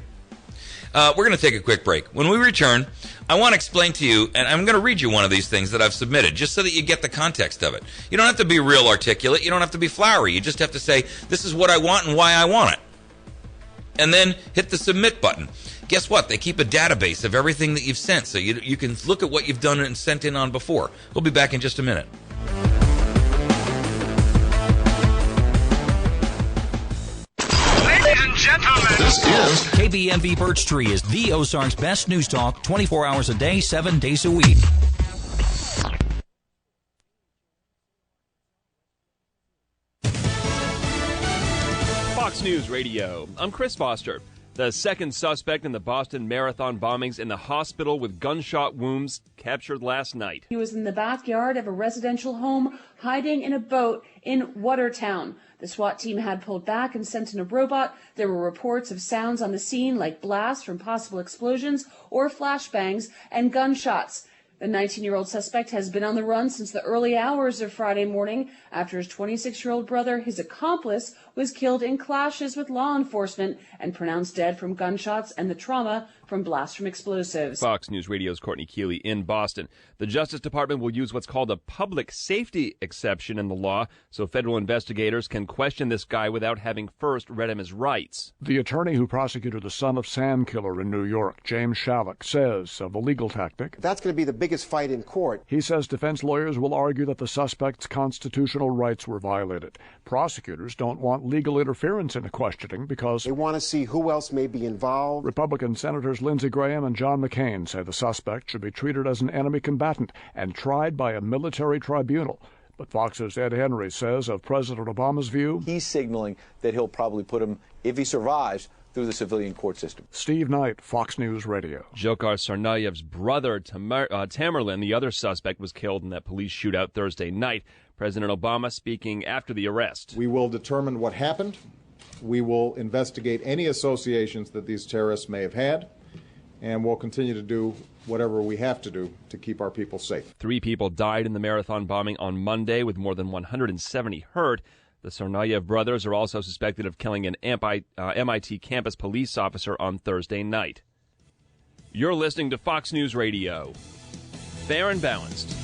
We're going to take a quick break. When we return, I want to explain to you, and I'm going to read you one of these things that I've submitted, just so that you get the context of it. You don't have to be real articulate. You don't have to be flowery. You just have to say, this is what I want and why I want it. And then hit the submit button. Guess what? They keep a database of everything that you've sent, so you can look at what you've done and sent in on before. We'll be back in just a minute. gentlemen. This is KBMV Birch Tree is the Ozarks best news talk 24 hours a day, 7 days a week. Fox News Radio. I'm Chris Foster. The second suspect in the Boston Marathon bombings in the hospital with gunshot wounds captured last night. He was in the backyard of a residential home hiding in a boat in Watertown. The SWAT team had pulled back and sent in a robot. There were reports of sounds on the scene like blasts from possible explosions or flashbangs and gunshots. The 19-year-old suspect has been on the run since the early hours of Friday morning after his 26-year-old brother, his accomplice, was killed in clashes with law enforcement and pronounced dead from gunshots and the trauma from blasts from explosives. Fox News Radio's Courtney Keeley in Boston. The Justice Department will use what's called a public safety exception in the law so federal investigators can question this guy without having first read him his rights. The attorney who prosecuted the son of Sam killer in New York, James Shalleck, says of the legal tactic, that's going to be the biggest fight in court. He says defense lawyers will argue that the suspect's constitutional rights were violated. Prosecutors don't want legal interference in the questioning because they want to see who else may be involved. Republican Senators Lindsey Graham and John McCain say the suspect should be treated as an enemy combatant and tried by a military tribunal. But Fox's Ed Henry says of President Obama's view, he's signaling that he'll probably put him, if he survives, through the civilian court system. Steve Knight, Fox News Radio. Dzhokhar Tsarnaev's brother, Tamerlan, the other suspect, was killed in that police shootout Thursday night. President Obama speaking after the arrest. We will determine what happened. We will investigate any associations that these terrorists may have had, and we'll continue to do whatever we have to do to keep our people safe. 3 people died in the Marathon bombing on Monday, with more than 170 hurt. The Tsarnaev brothers are also suspected of killing an MIT campus police officer on Thursday night. You're listening to Fox News Radio. Fair and balanced.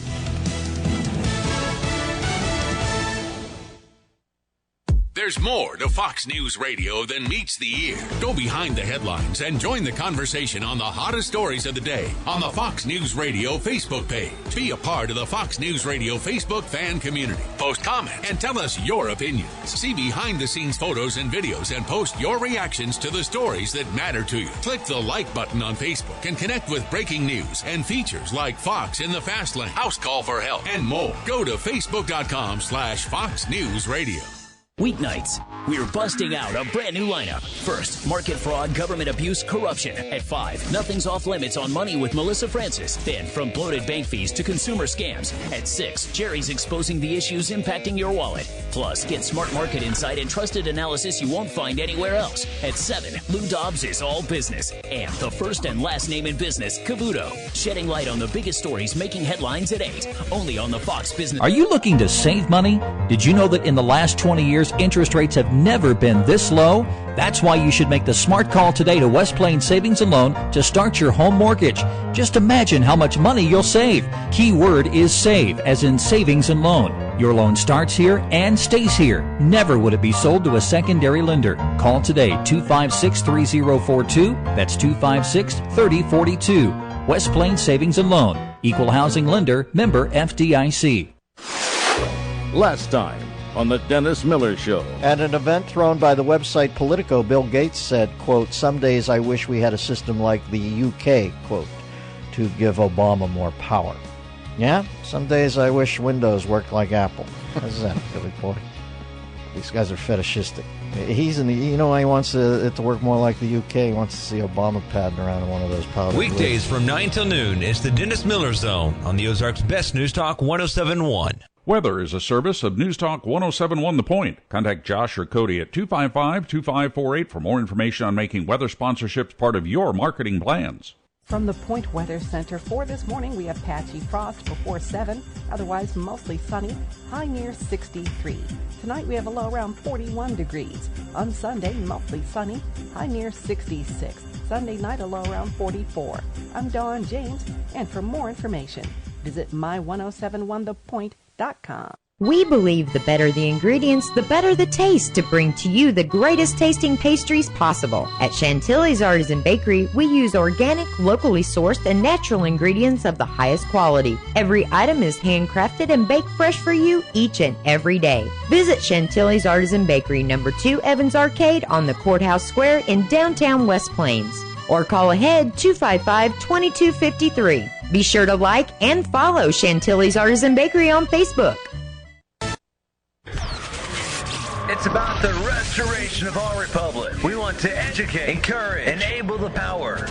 There's more to Fox News Radio than meets the ear. Go behind the headlines and join the conversation on the hottest stories of the day on the Fox News Radio Facebook page. Be a part of the Fox News Radio Facebook fan community. Post comments and tell us your opinions. See behind-the-scenes photos and videos and post your reactions to the stories that matter to you. Click the like button on Facebook and connect with breaking news and features like Fox in the Fast Lane, House Call for Help, and more. Go to Facebook.com/Fox News Radio. Weeknights, we're busting out a brand new lineup. First, market fraud, government abuse, corruption. At 5, nothing's off limits on money with Melissa Francis. Then, from bloated bank fees to consumer scams. At 6, Jerry's exposing the issues impacting your wallet. Plus, get smart market insight and trusted analysis you won't find anywhere else. At 7, Lou Dobbs is all business. And the first and last name in business, Cavuto, shedding light on the biggest stories making headlines at 8. Only on the Fox Business. Are you looking to save money? Did you know that in the last 20 years, interest rates have never been this low? That's why you should make the smart call today to West Plains Savings and Loan to start your home mortgage. Just imagine how much money you'll save. Key word is save, as in savings and loan. Your loan starts here and stays here. Never would it be sold to a secondary lender. Call today, 256-3042. That's 256-3042. West Plains Savings and Loan. Equal housing lender, member FDIC. Last time on the Dennis Miller Show. At an event thrown by the website Politico, Bill Gates said, quote, some days I wish we had a system like the UK, quote, to give Obama more power. Yeah, some days I wish Windows worked like Apple. How's that, Billy boy? These guys are fetishistic. He's in the, he wants it to work more like the UK. He wants to see Obama padding around in one of those powder Weekdays blues. from 9 till noon, it's the Dennis Miller Zone on the Ozarks Best News Talk 107.1. Weather is a service of News Talk 107.1 The Point. Contact Josh or Cody at 255-2548 for more information on making weather sponsorships part of your marketing plans. From the Point Weather Center for this morning, we have patchy frost before 7, otherwise mostly sunny, high near 63. Tonight we have a low around 41 degrees. On Sunday, mostly sunny, high near 66. Sunday night, a low around 44. I'm Dawn James, and for more information, visit my1071thepoint.com. We believe the better the ingredients, the better the taste to bring to you the greatest tasting pastries possible. At Chantilly's Artisan Bakery, we use organic, locally sourced, and natural ingredients of the highest quality. Every item is handcrafted and baked fresh for you each and every day. Visit Chantilly's Artisan Bakery, number 2 Evans Arcade on the Courthouse Square in downtown West Plains. Or call ahead 255-2253. Be sure to like and follow Chantilly's Artisan Bakery on Facebook. It's about the restoration of our republic. We want to educate, encourage, enable the power.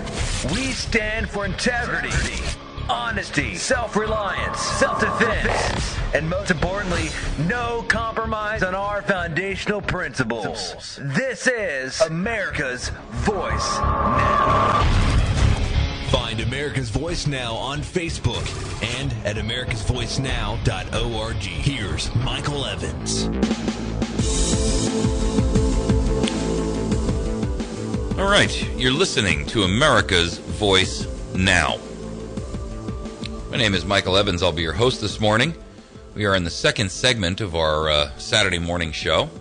We stand for integrity, honesty, self-reliance, self-defense, and most importantly, no compromise on our foundational principles. This is America's Voice Now. Find America's Voice Now on Facebook and at americasvoicenow.org. Here's Michael Evans. All right, you're listening to America's Voice Now. My name is Michael Evans. I'll be your host this morning. We are in the second segment of our Saturday morning show.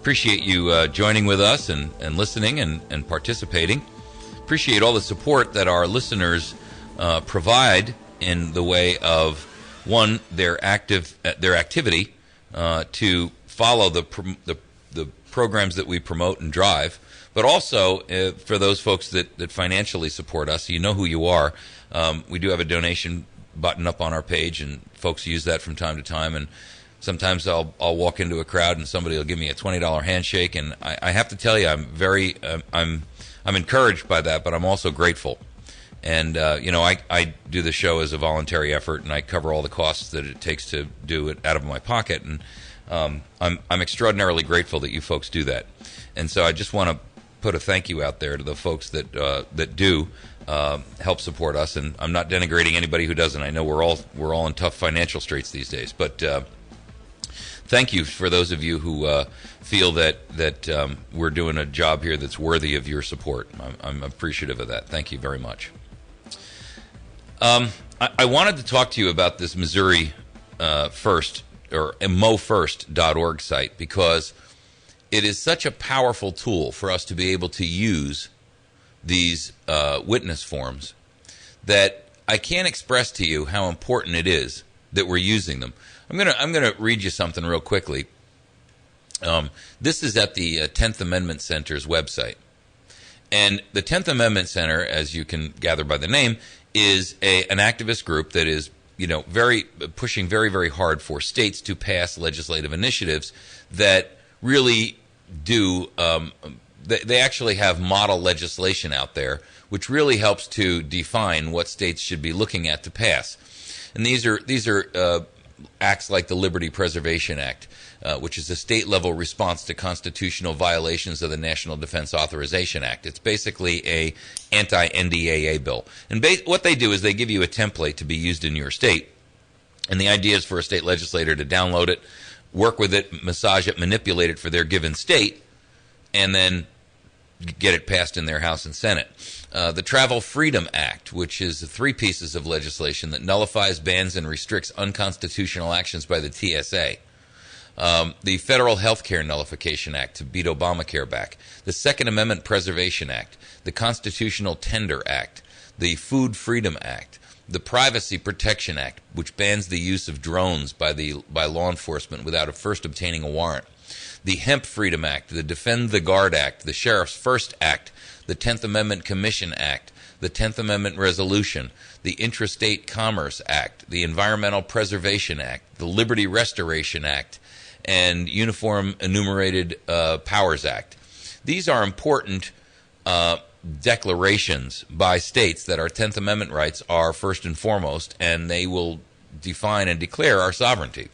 Appreciate you joining with us and listening and participating. Appreciate all the support that our listeners provide in the way of, one, their activity to follow the programs that we promote and drive, but also for those folks that financially support us. You know who you are. We do have a donation button up on our page, and folks use that from time to time. And sometimes I'll walk into a crowd and somebody will give me a $20 handshake, and I have to tell you, I'm encouraged by that, but I'm also grateful. And I do the show as a voluntary effort, and I cover all the costs that it takes to do it out of my pocket. And I'm extraordinarily grateful that you folks do that. And so I just want to put a thank you out there to the folks that do help support us. And I'm not denigrating anybody who doesn't. I know we're all in tough financial straits these days, but thank you for those of you who feel that we're doing a job here that's worthy of your support. I'm appreciative of that. Thank you very much. I wanted to talk to you about this Missouri First or MoFirst.org site, because it is such a powerful tool for us to be able to use these witness forms that I can't express to you how important it is that we're using them. I'm gonna read you something real quickly. This is at the 10th Amendment Center's website, and the 10th Amendment Center, as you can gather by the name, is an activist group that is pushing very, very hard for states to pass legislative initiatives that really do. They actually have model legislation out there, which really helps to define what states should be looking at to pass. And these are acts like the Liberty Preservation Act, which is a state-level response to constitutional violations of the National Defense Authorization Act. It's basically a anti-NDAA bill. And what they do is they give you a template to be used in your state. And the idea is for a state legislator to download it, work with it, massage it, manipulate it for their given state, and then get it passed in their House and Senate. The Travel Freedom Act, which is 3 pieces of legislation that nullifies, bans, and restricts unconstitutional actions by the TSA. The Federal Health Care Nullification Act to beat Obamacare back. The Second Amendment Preservation Act. The Constitutional Tender Act. The Food Freedom Act. The Privacy Protection Act, which bans the use of drones by law enforcement without first obtaining a warrant. The Hemp Freedom Act, the Defend the Guard Act, the Sheriff's First Act, the 10th Amendment Commission Act, the 10th Amendment Resolution, the Intrastate Commerce Act, the Environmental Preservation Act, the Liberty Restoration Act, and Uniform Enumerated Powers Act. These are important declarations by states that our 10th Amendment rights are first and foremost, and they will define and declare our sovereignty.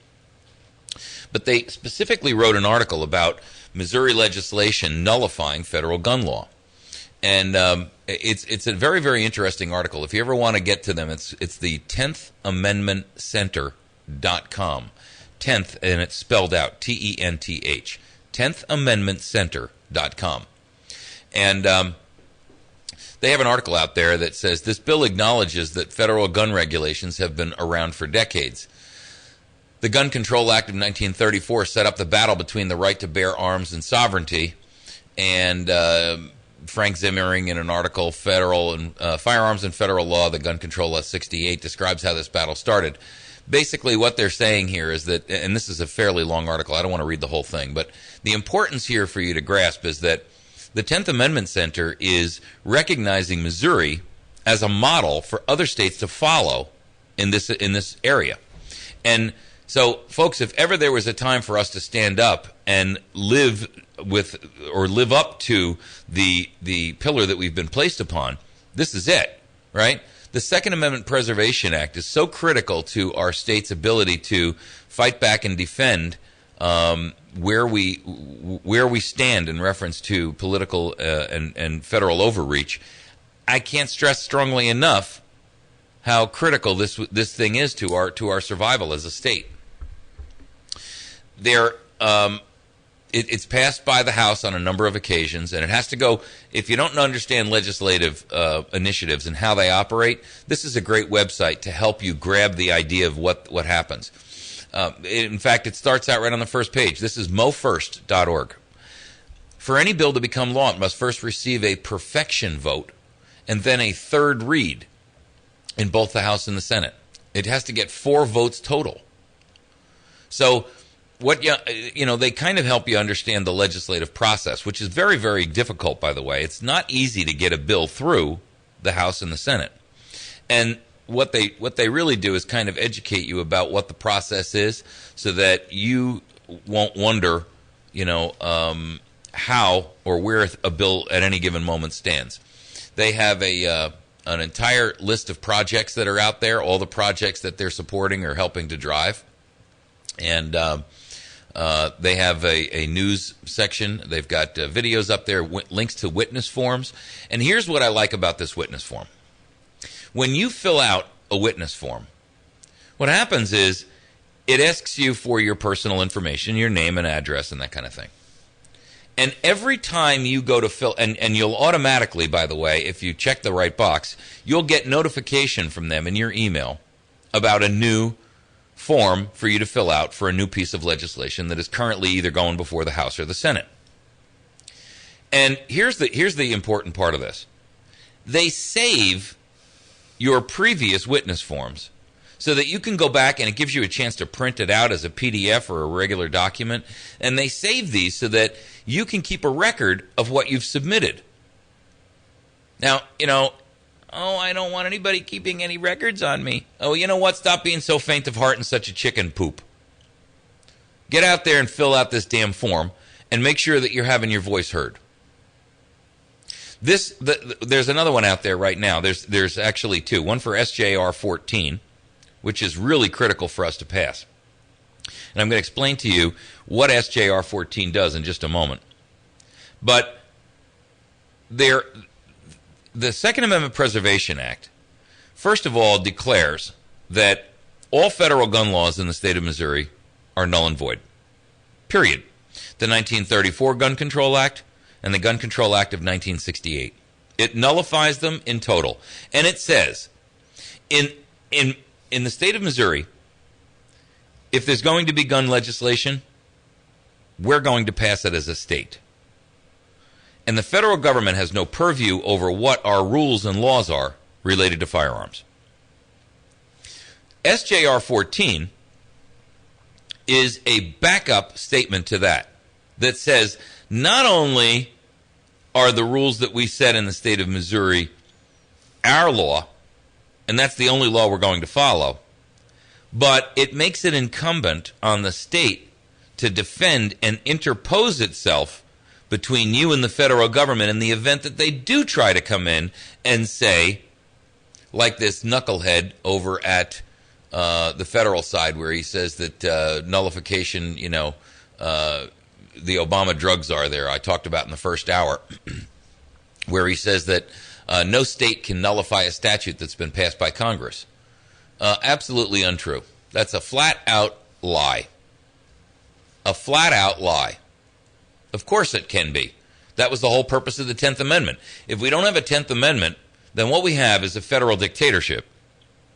But they specifically wrote an article about Missouri legislation nullifying federal gun law. And it's a very, very interesting article. If you ever want to get to them, it's the 10thamendmentcenter.com. 10th, and it's spelled out, T-E-N-T-H. 10thamendmentcenter.com. And they have an article out there that says, this bill acknowledges that federal gun regulations have been around for decades. The Gun Control Act of 1934 set up the battle between the right to bear arms and sovereignty. And Frank Zimmering, in an article, Firearms and Federal Law, the Gun Control Law 68, describes how this battle started. Basically, what they're saying here is that, and this is a fairly long article, I don't want to read the whole thing, but the importance here for you to grasp is that the 10th Amendment Center is recognizing Missouri as a model for other states to follow in this area. And so, folks, if ever there was a time for us to stand up and live up to the pillar that we've been placed upon, this is it, right? The Second Amendment Preservation Act is so critical to our state's ability to fight back and defend where we stand in reference to political and federal overreach. I can't stress strongly enough how critical this thing is to our survival as a state. It's passed by the House on a number of occasions, and it has to go. If you don't understand legislative initiatives and how they operate, this is a great website to help you grab the idea of what happens. In fact, it starts out right on the first page. This is mofirst.org. For any bill to become law, it must first receive a perfection vote and then a third read in both the House and the Senate. It has to get 4 votes total. So they kind of help you understand the legislative process, which is very, very difficult, by the way. It's not easy to get a bill through the House and the Senate. And what they really do is kind of educate you about what the process is so that you won't wonder, how or where a bill at any given moment stands. They have an entire list of projects that are out there, all the projects that they're supporting or helping to drive. And they have a news section. They've got videos up there, links to witness forms. And here's what I like about this witness form. When you fill out a witness form, what happens is it asks you for your personal information, your name and address and that kind of thing. And every time you go to fill, and you'll automatically, by the way, if you check the right box, you'll get notification from them in your email about a new form for you to fill out for a new piece of legislation that is currently either going before the House or the Senate. And here's the important part of this. They save your previous witness forms so that you can go back, and it gives you a chance to print it out as a PDF or a regular document. And they save these so that you can keep a record of what you've submitted. Now, I don't want anybody keeping any records on me. Oh, you know what? Stop being so faint of heart and such a chicken poop. Get out there and fill out this damn form and make sure that you're having your voice heard. There's another one out there right now. There's actually 2. One for SJR 14, which is really critical for us to pass. And I'm going to explain to you what SJR 14 does in just a moment. But the Second Amendment Preservation Act, first of all, declares that all federal gun laws in the state of Missouri are null and void. Period. The 1934 Gun Control Act and the Gun Control Act of 1968. It nullifies them in total. And it says, in the state of Missouri, if there's going to be gun legislation, we're going to pass it as a state. And the federal government has no purview over what our rules and laws are related to firearms. SJR 14 is a backup statement to that says not only are the rules that we set in the state of Missouri our law, and that's the only law we're going to follow, but it makes it incumbent on the state to defend and interpose itself between you and the federal government in the event that they do try to come in and say, like this knucklehead over at the federal side where he says that nullification, the Obama drug czar there I talked about in the first hour, where he says that no state can nullify a statute that's been passed by Congress. Absolutely untrue. That's a flat-out lie. A flat-out lie. Of course it can be. That was the whole purpose of the 10th Amendment. If we don't have a 10th Amendment, then what we have is a federal dictatorship,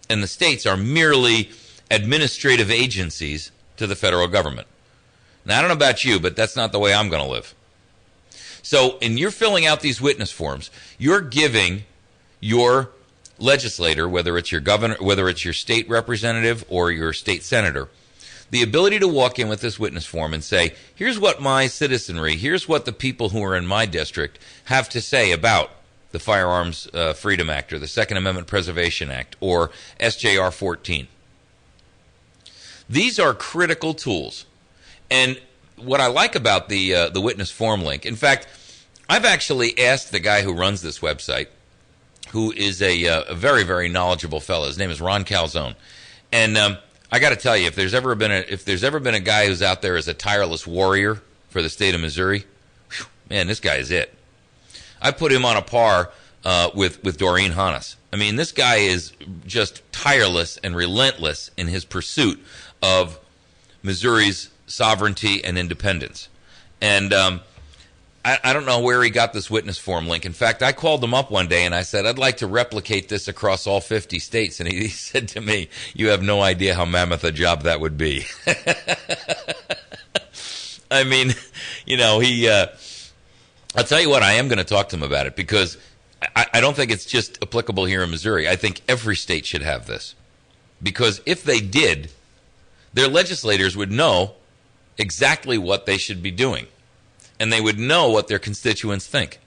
and the states are merely administrative agencies to the federal government. Now, I don't know about you, but that's not the way I'm going to live. So, and you're filling out these witness forms, you're giving your legislator, whether it's your governor, whether it's your state representative or your state senator, the ability to walk in with this witness form and say, here's what my citizenry, here's what the people who are in my district have to say about the Firearms Freedom Act or the Second Amendment Preservation Act or SJR 14. These are critical tools. And what I like about the witness form link, in fact, I've actually asked the guy who runs this website, who is a very, very knowledgeable fellow. His name is Ron Calzone. And I got to tell you, if there's ever been a guy who's out there as a tireless warrior for the state of Missouri, whew, man, this guy is it. I put him on a par with Doreen Hannes. I mean, this guy is just tireless and relentless in his pursuit of Missouri's sovereignty and independence. And I don't know where he got this witness form link. In fact, I called him up one day and I said, I'd like to replicate this across all 50 states. And he said to me, you have no idea how mammoth a job that would be. I mean, you know, I'll tell you what, I am going to talk to him about it because I don't think it's just applicable here in Missouri. I think every state should have this. Because if they did, their legislators would know exactly what they should be doing. And they would know what their constituents think.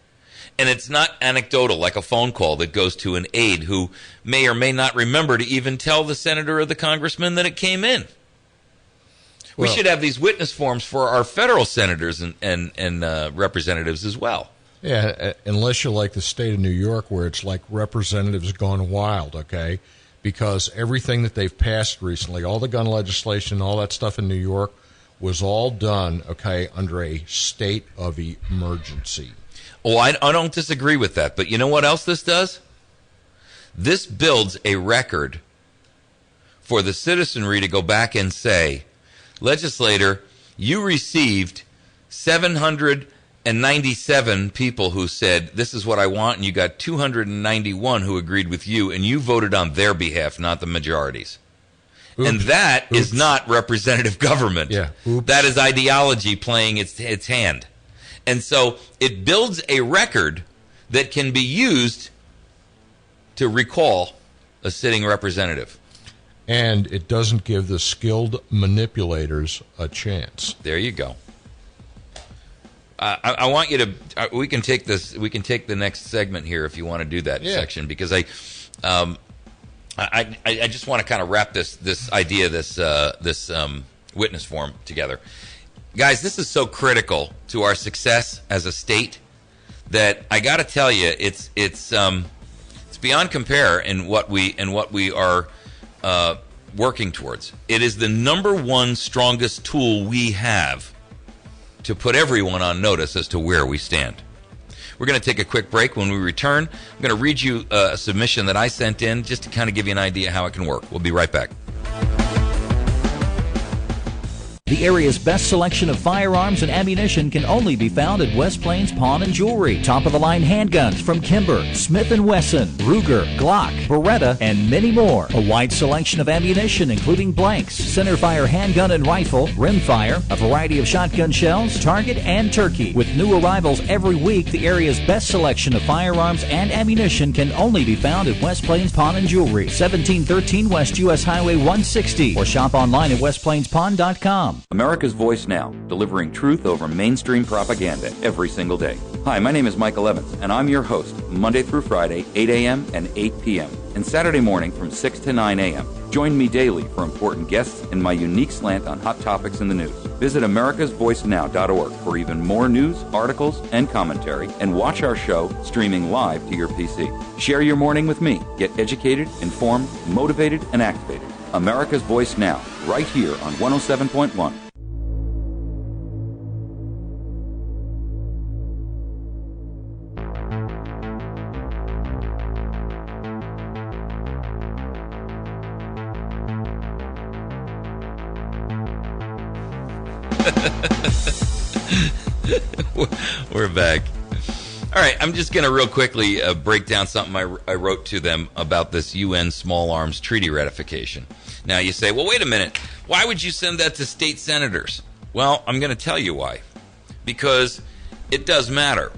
And it's not anecdotal like a phone call that goes to an aide who may or may not remember to even tell the senator or the congressman that it came in. We should have these witness forms for our federal senators and representatives as well. Yeah, unless you're like the state of New York where it's like representatives gone wild, okay? Because everything that they've passed recently, all the gun legislation, all that stuff in New York, was all done, okay, under a state of emergency. Oh, I don't disagree with that. But you know what else this does? This builds a record for the citizenry to go back and say, legislator, you received 797 people who said, this is what I want, and you got 291 who agreed with you, and you voted on their behalf, not the majority's. Oops. And that is not representative government. Yeah. That is ideology playing its hand. And so it builds a record that can be used to recall a sitting representative. And it doesn't give the skilled manipulators a chance. There you go. I want you to. We can take this. We can take the next segment here if you want to do that section, because I just want to kind of wrap this idea, this witness form together. Guys, this is so critical to our success as a state that I got to tell you, it's beyond compare in what we are working towards. It is the number one strongest tool we have to put everyone on notice as to where we stand. We're going to take a quick break. When we return, I'm going to read you a submission that I sent in just to kind of give you an idea how it can work. We'll be right back. The area's best selection of firearms and ammunition can only be found at West Plains Pawn and Jewelry. Top-of-the-line handguns from Kimber, Smith & Wesson, Ruger, Glock, Beretta, and many more. A wide selection of ammunition, including blanks, centerfire handgun and rifle, rimfire, a variety of shotgun shells, target, and turkey. With new arrivals every week, the area's best selection of firearms and ammunition can only be found at West Plains Pawn and Jewelry, 1713 West U.S. Highway 160, or shop online at westplainspawn.com. America's Voice Now, delivering truth over mainstream propaganda every single day. Hi, my name is Michael Evans, and I'm your host, Monday through Friday, 8 a.m. and 8 p.m., and Saturday morning from 6 to 9 a.m. Join me daily for important guests and my unique slant on hot topics in the news. Visit americasvoicenow.org for even more news, articles, and commentary, and watch our show streaming live to your PC. Share your morning with me. Get educated, informed, motivated, and activated. America's Voice Now, right here on 107.1. We're back. All right, I'm just going to real quickly break down something I wrote to them about this UN Small Arms Treaty ratification. Now you say, well, wait a minute. Why would you send that to state senators? Well, I'm going to tell you why. Because it does matter.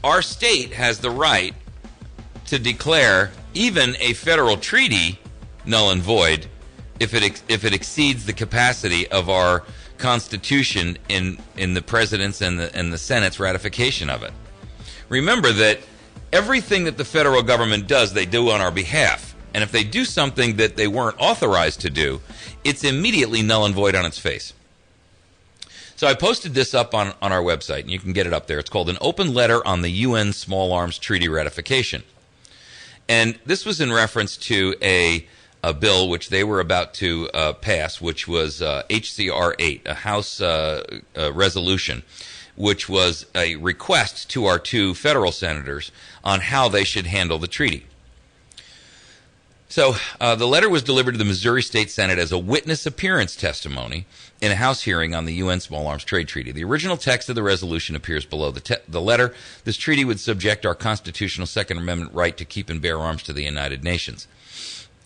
Our state has the right to declare even a federal treaty null and void if it exceeds the capacity of our Constitution in the President's and the Senate's ratification of it. Remember that everything that the federal government does, they do on our behalf. And if they do something that they weren't authorized to do, it's immediately null and void on its face. So I posted this up on our website, and you can get it up there. It's called An Open Letter on the UN Small Arms Treaty Ratification. And this was in reference to a bill which they were about to pass, which was HCR 8, a House resolution, which was a request to our two federal senators on how they should handle the treaty. So the letter was delivered to the Missouri State Senate as a witness appearance testimony in a House hearing on the UN Small Arms Trade Treaty. The original text of the resolution appears below the letter. This treaty would subject our constitutional Second Amendment right to keep and bear arms to the United Nations.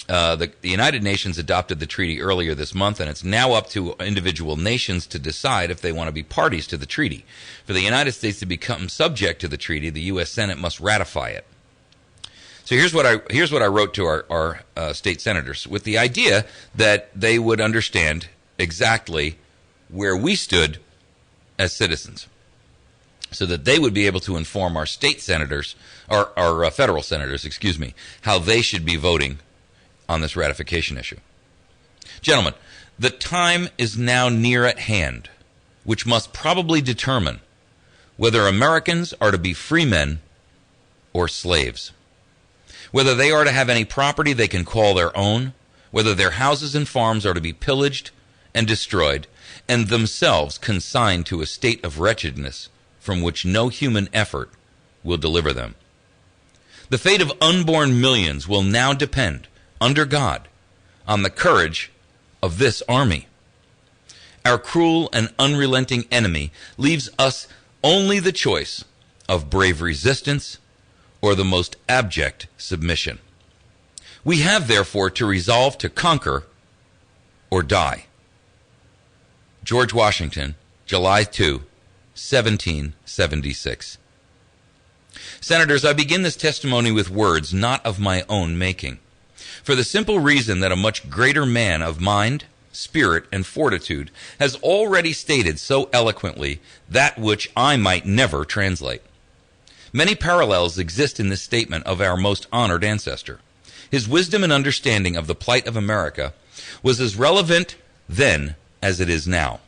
The United Nations adopted the treaty earlier this month, and it's now up to individual nations to decide if they want to be parties to the treaty. For the United States to become subject to the treaty, the U.S. Senate must ratify it. So here's what I wrote to our state senators, with the idea that they would understand exactly where we stood as citizens, so that they would be able to inform our state senators, our federal senators, how they should be voting on this ratification issue. Gentlemen, the time is now near at hand, which must probably determine whether Americans are to be free men or slaves, whether they are to have any property they can call their own, whether their houses and farms are to be pillaged and destroyed, and themselves consigned to a state of wretchedness from which no human effort will deliver them. The fate of unborn millions will now depend, under God, on the courage of this army. Our cruel and unrelenting enemy leaves us only the choice of brave resistance or the most abject submission. We have, therefore, to resolve to conquer or die. George Washington, July 2, 1776. Senators, I begin this testimony with words not of my own making, for the simple reason that a much greater man of mind, spirit, and fortitude has already stated so eloquently that which I might never translate. Many parallels exist in this statement of our most honored ancestor. His wisdom and understanding of the plight of America was as relevant then as it is now.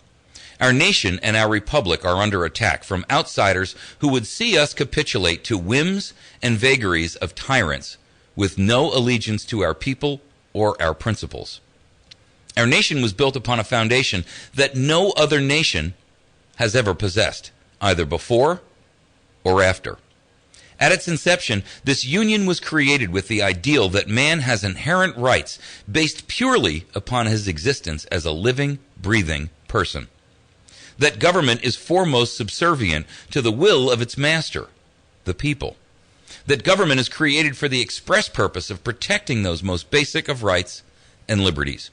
Our nation and our republic are under attack from outsiders who would see us capitulate to whims and vagaries of tyrants with no allegiance to our people or our principles. Our nation was built upon a foundation that no other nation has ever possessed, either before or after. At its inception, this union was created with the ideal that man has inherent rights based purely upon his existence as a living, breathing person. That government is foremost subservient to the will of its master, the people. That government is created for the express purpose of protecting those most basic of rights and liberties.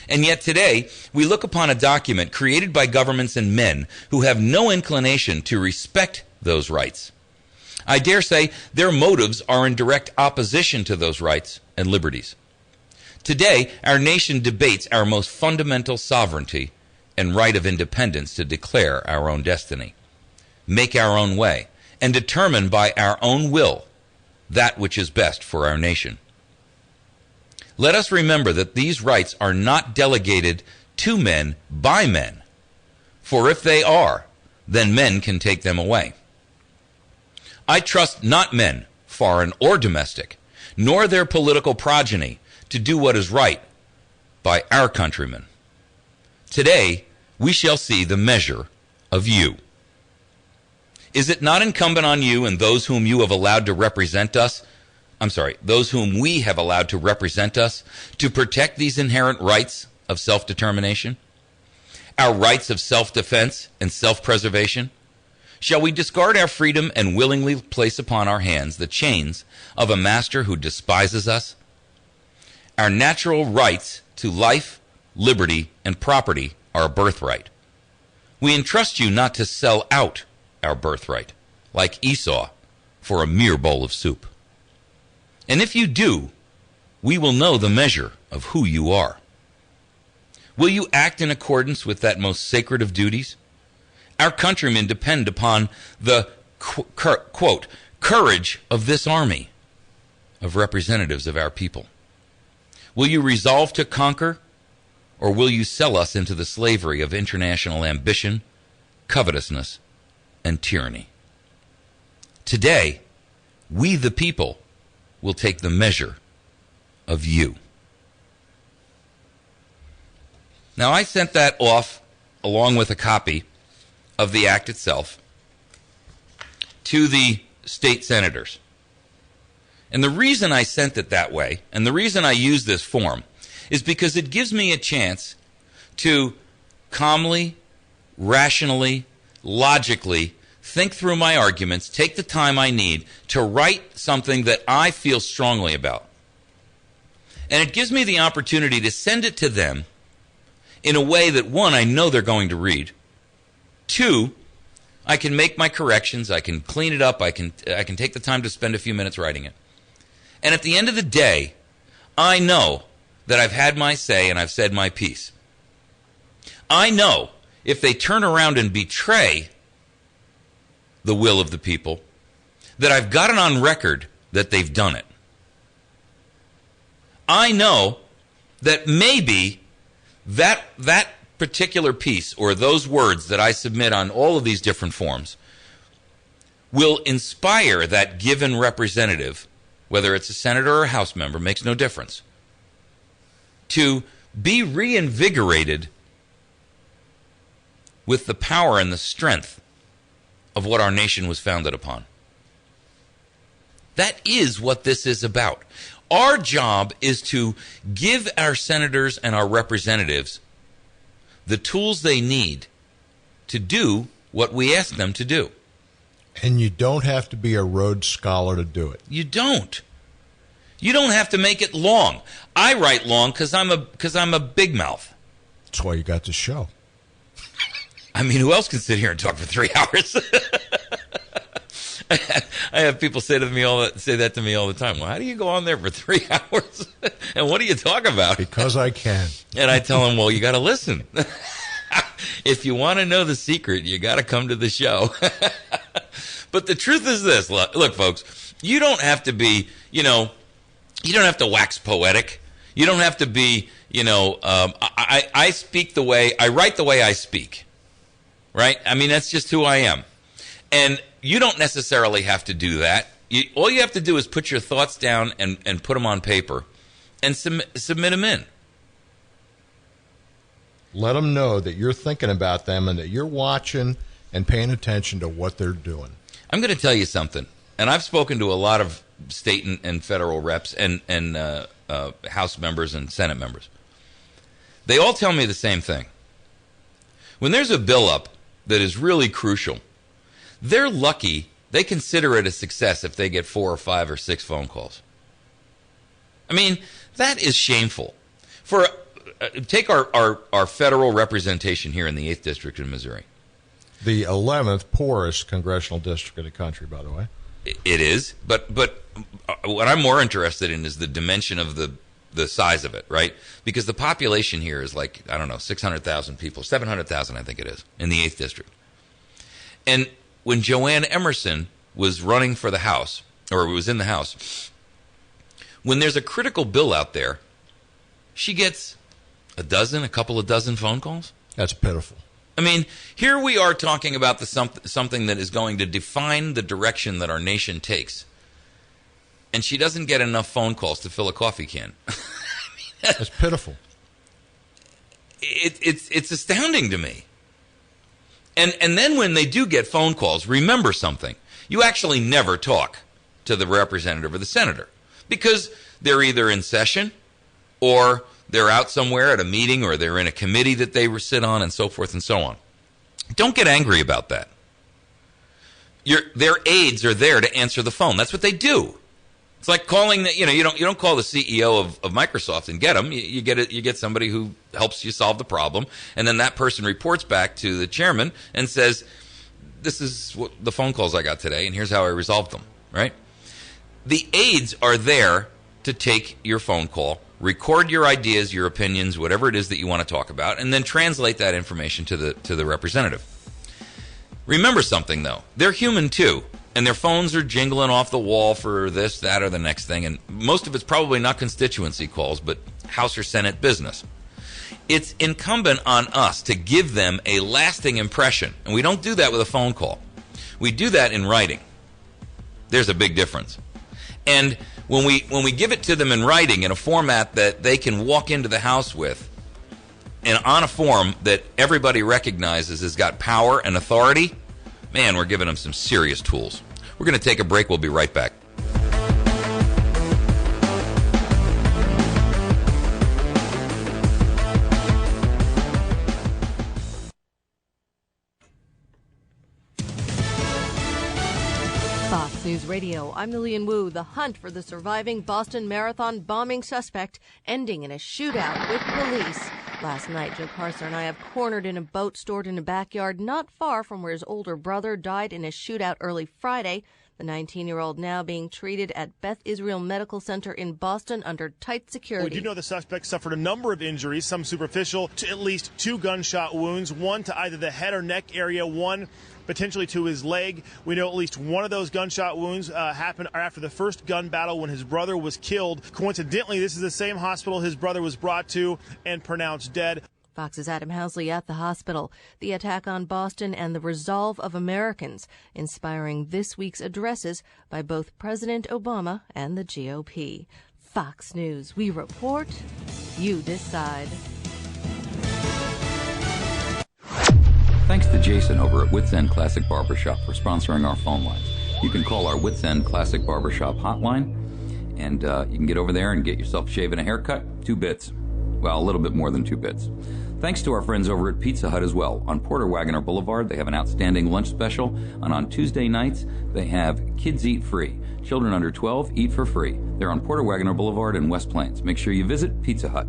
And yet today, we look upon a document created by governments and men who have no inclination to respect those rights. I dare say their motives are in direct opposition to those rights and liberties. Today, our nation debates our most fundamental sovereignty and right of independence to declare our own destiny, make our own way, and determine by our own will that which is best for our nation. Let us remember that these rights are not delegated to men by men, for if they are, then men can take them away. I trust not men, foreign or domestic, nor their political progeny, to do what is right by our countrymen. Today, we shall see the measure of you. Is it not incumbent on you and those whom you have allowed to represent us, those whom we have allowed to represent us, to protect these inherent rights of self-determination, our rights of self-defense and self-preservation? Shall we discard our freedom and willingly place upon our hands the chains of a master who despises us? Our natural rights to life, liberty, and property are a birthright. We entrust you not to sell out our birthright, like Esau, for a mere bowl of soup. And if you do, we will know the measure of who you are. Will you act in accordance with that most sacred of duties? Our countrymen depend upon the, quote, courage of this army of representatives of our people. Will you resolve to conquer, or will you sell us into the slavery of international ambition, covetousness, and tyranny? Today, we the people will take the measure of you. Now, I sent that off along with a copy of the act itself to the state senators. And the reason I sent it that way, and the reason I use this form, is because it gives me a chance to calmly, rationally, logically think through my arguments, take the time I need to write something that I feel strongly about. And it gives me the opportunity to send it to them in a way that, one, I know they're going to read. Two, I can make my corrections, I can clean it up, I can take the time to spend a few minutes writing it. And at the end of the day, I know that I've had my say and I've said my piece. I know if they turn around and betray the will of the people, that I've got it on record that they've done it. I know that maybe that particular piece or those words that I submit on all of these different forms will inspire that given representative, whether it's a senator or a House member, makes no difference, to be reinvigorated with the power and the strength of what our nation was founded upon. That is what this is about. Our job is to give our senators and our representatives the tools they need to do what we ask them to do. And you don't have to be a Rhodes Scholar to do it. You don't. You don't have to make it long. I write long because I'm a big mouth. That's why you got the show. I mean, who else can sit here and talk for 3 hours? I have people say that to me all the time. Well, how do you go on there for 3 hours? And what do you talk about? Because I can. And I tell them, well, you got to listen. If you want to know the secret, you got to come to the show. But the truth is this. Look, folks, you don't have to be, you don't have to wax poetic. You don't have to be, I speak the way, I write the way I speak. Right? I mean, that's just who I am. And you don't necessarily have to do that. All you have to do is put your thoughts down and put them on paper and submit them in. Let them know that you're thinking about them and that you're watching and paying attention to what they're doing. I'm going to tell you something. And I've spoken to a lot of state and federal reps and House members and Senate members. They all tell me the same thing. When there's a bill up that is really crucial, they're lucky. They consider it a success if they get 4 or 5 or 6 phone calls. I mean, that is shameful. Take our federal representation here in the 8th District in Missouri. The 11th poorest congressional district in the country, by the way. It is, but what I'm more interested in is the dimension of the size of it, right? Because the population here is 600,000 people, 700,000 I think it is, in the 8th District. And when Joanne Emerson was running for the House, or was in the House, when there's a critical bill out there, she gets a couple of dozen phone calls. That's pitiful. I mean, here we are talking about something that is going to define the direction that our nation takes. And she doesn't get enough phone calls to fill a coffee can. That's pitiful. It's astounding to me. And then when they do get phone calls, remember something. You actually never talk to the representative or the senator because they're either in session or they're out somewhere at a meeting or they're in a committee that they sit on and so forth and so on. Don't get angry about that. Their aides are there to answer the phone. That's what they do. It's like calling the, you don't call the CEO of Microsoft and get him. You get somebody who helps you solve the problem, and then that person reports back to the chairman and says, "This is what the phone calls I got today, and here's how I resolved them." Right? The aides are there to take your phone call, record your ideas, your opinions, whatever it is that you want to talk about, and then translate that information to the representative. Remember something though: they're human too. And their phones are jingling off the wall for this, that, or the next thing. And most of it's probably not constituency calls, but House or Senate business. It's incumbent on us to give them a lasting impression. And we don't do that with a phone call. We do that in writing. There's a big difference. And when we give it to them in writing in a format that they can walk into the House with, and on a form that everybody recognizes has got power and authority, man, we're giving them some serious tools. We're going to take a break. We'll be right back. Fox News Radio, I'm Lillian Wu. The hunt for the surviving Boston Marathon bombing suspect ending in a shootout with police. Last night, Joe Carson and I have cornered in a boat stored in a backyard not far from where his older brother died in a shootout early Friday. The 19-year-old now being treated at Beth Israel Medical Center in Boston under tight security. We do know the suspect suffered a number of injuries, some superficial, to at least 2 gunshot wounds, one to either the head or neck area, one potentially to his leg. We know at least one of those gunshot wounds happened after the first gun battle when his brother was killed. Coincidentally, this is the same hospital his brother was brought to and pronounced dead. Fox's Adam Housley at the hospital. The attack on Boston and the resolve of Americans, inspiring this week's addresses by both President Obama and the GOP. Fox News, we report, you decide. Thanks to Jason over at Wits End Classic Barbershop for sponsoring our phone lines. You can call our Wits End Classic Barbershop hotline, and you can get over there and get yourself a shave and a haircut. 2 bits. Well, a little bit more than 2 bits. Thanks to our friends over at Pizza Hut as well. On Porter Wagoner Boulevard, they have an outstanding lunch special. And on Tuesday nights, they have Kids Eat Free. Children under 12 eat for free. They're on Porter Wagoner Boulevard in West Plains. Make sure you visit Pizza Hut.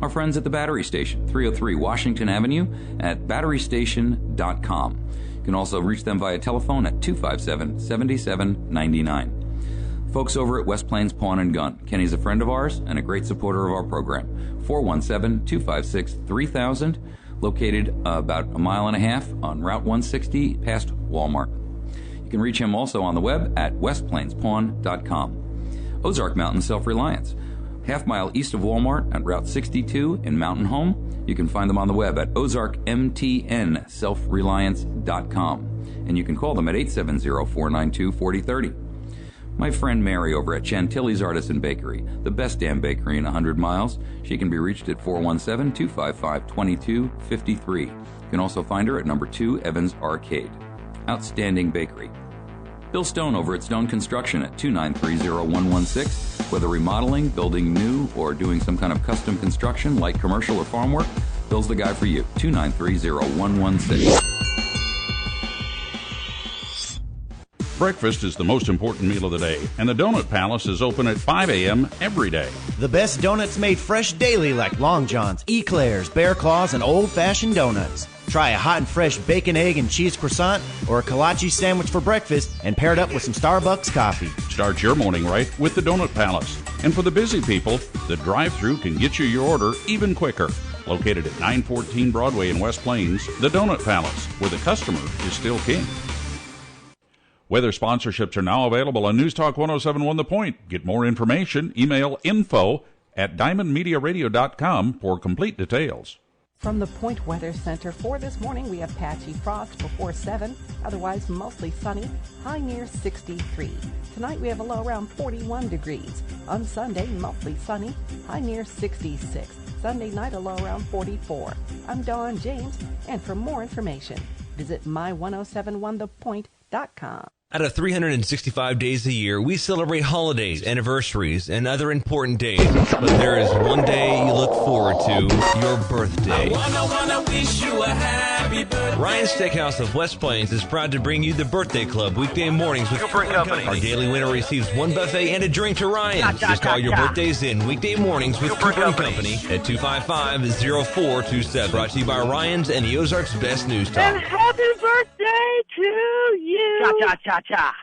Our friends at the Battery Station, 303 Washington Avenue at batterystation.com. You can also reach them via telephone at 257-7799. Folks over at West Plains Pawn and Gun. Kenny's a friend of ours and a great supporter of our program. 417-256-3000, located about a mile and a half on Route 160 past Walmart. You can reach him also on the web at westplainspawn.com. Ozark Mountain Self-Reliance, half-mile east of Walmart at Route 62 in Mountain Home. You can find them on the web at ozarkmtnselfreliance.com. And you can call them at 870-492-4030. My friend Mary over at Chantilly's Artisan Bakery, the best damn bakery in 100 miles. She can be reached at 417-255-2253. You can also find her at number 2 Evans Arcade. Outstanding bakery. Bill Stone over at Stone Construction at 2930116. Whether remodeling, building new, or doing some kind of custom construction like commercial or farm work, Bill's the guy for you. 2930116. Breakfast is the most important meal of the day, and the Donut Palace is open at 5 a.m. every day. The best donuts made fresh daily like Long John's, Eclairs, Bear Claws, and old-fashioned donuts. Try a hot and fresh bacon, egg, and cheese croissant or a kolache sandwich for breakfast and pair it up with some Starbucks coffee. Start your morning right with the Donut Palace. And for the busy people, the drive-thru can get you your order even quicker. Located at 914 Broadway in West Plains, the Donut Palace, where the customer is still king. Weather sponsorships are now available on News Talk 107.1 The Point. Get more information, email info@diamondmediaradio.com for complete details. From the Point Weather Center for this morning, we have patchy frost before 7, otherwise mostly sunny, high near 63. Tonight we have a low around 41 degrees. On Sunday, mostly sunny, high near 66. Sunday night, a low around 44. I'm Dawn James, and for more information, visit my1071thepoint.com. Out of 365 days a year, we celebrate holidays, anniversaries, and other important days. But there is one day you look forward to, your birthday. I wanna wish you a happy Ryan's Steakhouse of West Plains is proud to bring you the Birthday Club weekday mornings with Cooper & Company. Our daily winner receives one buffet and a drink to Ryan's. Just call your birthdays in weekday mornings with Cooper & Company at 255-0427. Brought to you by Ryan's and the Ozarks Best News Talk. And happy birthday to you. Cha-cha-cha-cha.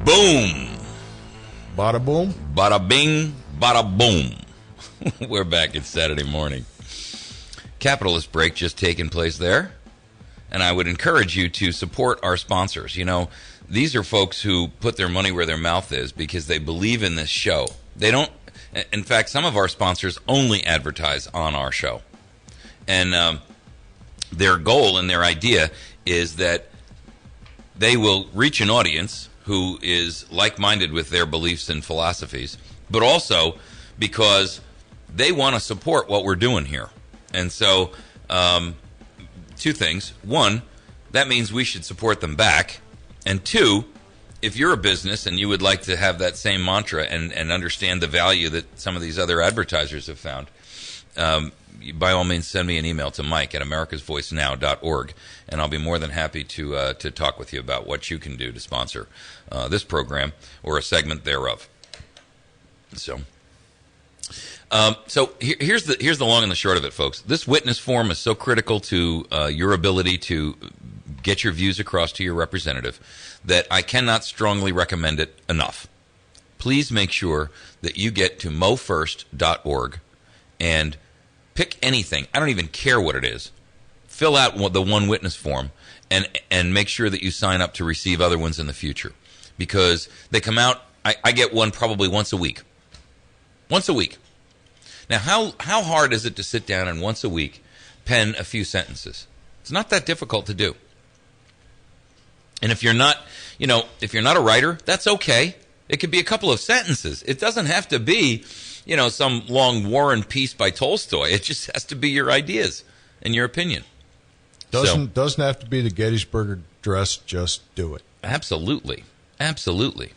Boom. Bada boom. Bada bing, bada boom. We're back. It's Saturday morning. Capitalist break just taking place there. And I would encourage you to support our sponsors. You know, these are folks who put their money where their mouth is because they believe in this show. They don't, in fact, some of our sponsors only advertise on our show. And their goal and their idea is that they will reach an audience who is like-minded with their beliefs and philosophies, but also because they want to support what we're doing here. And so, two things. One, that means we should support them back. And two, if you're a business and you would like to have that same mantra and understand the value that some of these other advertisers have found, by all means, send me an email to Mike at americasvoicenow.org, and I'll be more than happy to talk with you about what you can do to sponsor this program or a segment thereof. So here's the long and the short of it, folks. This witness form is so critical to your ability to get your views across to your representative that I cannot strongly recommend it enough. Please make sure that you get to mofirst.org and pick anything. I don't even care what it is. Fill out the one witness form and make sure that you sign up to receive other ones in the future, because they come out. I get one probably once a week. Once a week. Now, how hard is it to sit down and once a week pen a few sentences? It's not that difficult to do. And if you're not a writer, that's okay. It could be a couple of sentences. It doesn't have to be, some long War and Peace by Tolstoy. It just has to be your ideas and your opinion. Doesn't have to be the Gettysburg Address. Just do it. Absolutely. Absolutely.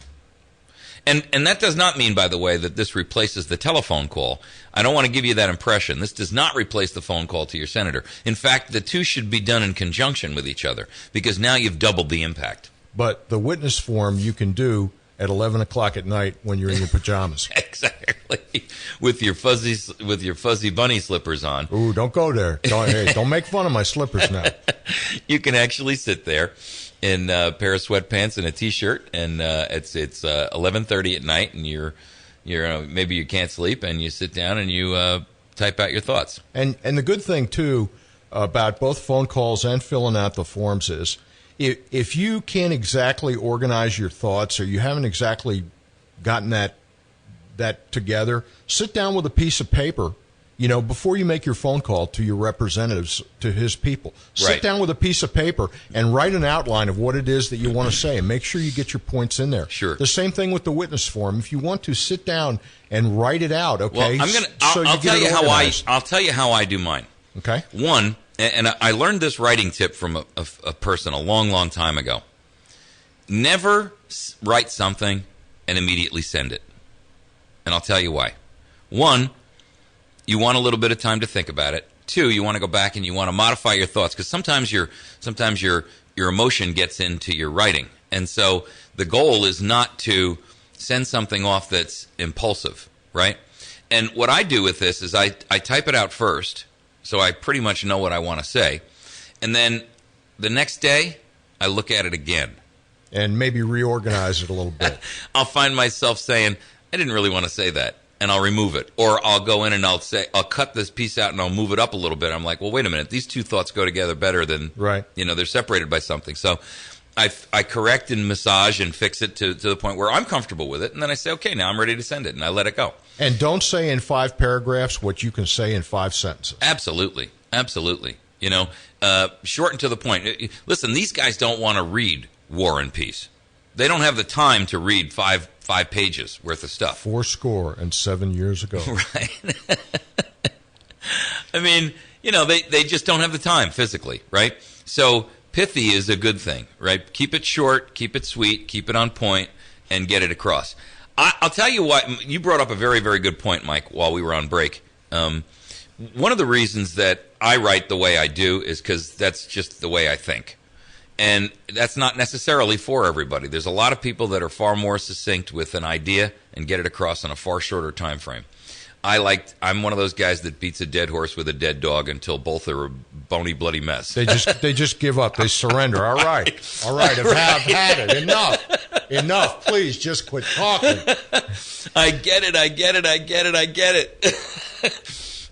And that does not mean, by the way, that this replaces the telephone call. I don't want to give you that impression. This does not replace the phone call to your senator. In fact, the two should be done in conjunction with each other, because now you've doubled the impact. But the witness form you can do at 11 o'clock at night when you're in your pajamas. Exactly. With your fuzzy bunny slippers on. Ooh, don't go there. Don't make fun of my slippers now. You can actually sit there in a pair of sweatpants and a T-shirt, and it's 11:30 at night, and you're maybe you can't sleep, and you sit down and you type out your thoughts. And the good thing too about both phone calls and filling out the forms is, if you can't exactly organize your thoughts, or you haven't exactly gotten that together, sit down with a piece of paper. Before you make your phone call to your representatives, to his people, sit down with a piece of paper and write an outline of what it is that you want to say, and make sure you get your points in there. Sure. The same thing with the witness form. If you want to, sit down and write it out. Okay. Well, I'll tell you how I do mine. Okay. One, and I learned this writing tip from a person a long, long time ago. Never write something and immediately send it. And I'll tell you why. One, you want a little bit of time to think about it. Two, you want to go back and you want to modify your thoughts, because sometimes your emotion gets into your writing. And so the goal is not to send something off that's impulsive, right? And what I do with this is I type it out first, so I pretty much know what I want to say. And then the next day, I look at it again. And maybe reorganize it a little bit. I'll find myself saying, I didn't really want to say that, and I'll remove it. Or I'll go in and I'll cut this piece out and I'll move it up a little bit. I'm like, well, wait a minute. These two thoughts go together better than, they're separated by something. So I correct and massage and fix it to the point where I'm comfortable with it. And then I say, okay, now I'm ready to send it. And I let it go. And don't say in 5 paragraphs what you can say in 5 sentences. Absolutely. Absolutely. Short and to the point. Listen, these guys don't want to read War and Peace. They don't have the time to read five pages worth of stuff. 87 years ago. Right. I mean, they just don't have the time physically, right? So pithy is a good thing, right? Keep it short, keep it sweet, keep it on point, and get it across. I'll tell you what, you brought up a very, very good point, Mike, while we were on break. One of the reasons that I write the way I do is because that's just the way I think. And that's not necessarily for everybody. There's a lot of people that are far more succinct with an idea and get it across in a far shorter time frame. I'm one of those guys that beats a dead horse with a dead dog until both are a bony, bloody mess. They just give up. They surrender. All right. I've had it. Enough. Please, just quit talking. I get it.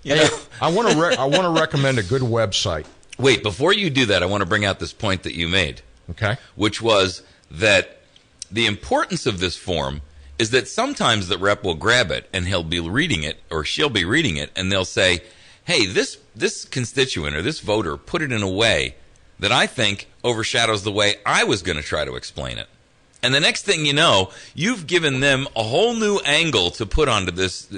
Hey, I want to recommend a good website. Wait, before you do that, I want to bring out this point that you made. Okay. Which was that the importance of this form is that sometimes the rep will grab it and he'll be reading it, or she'll be reading it, and they'll say, hey, this constituent or this voter put it in a way that I think overshadows the way I was going to try to explain it. And the next thing you know, you've given them a whole new angle to put onto this,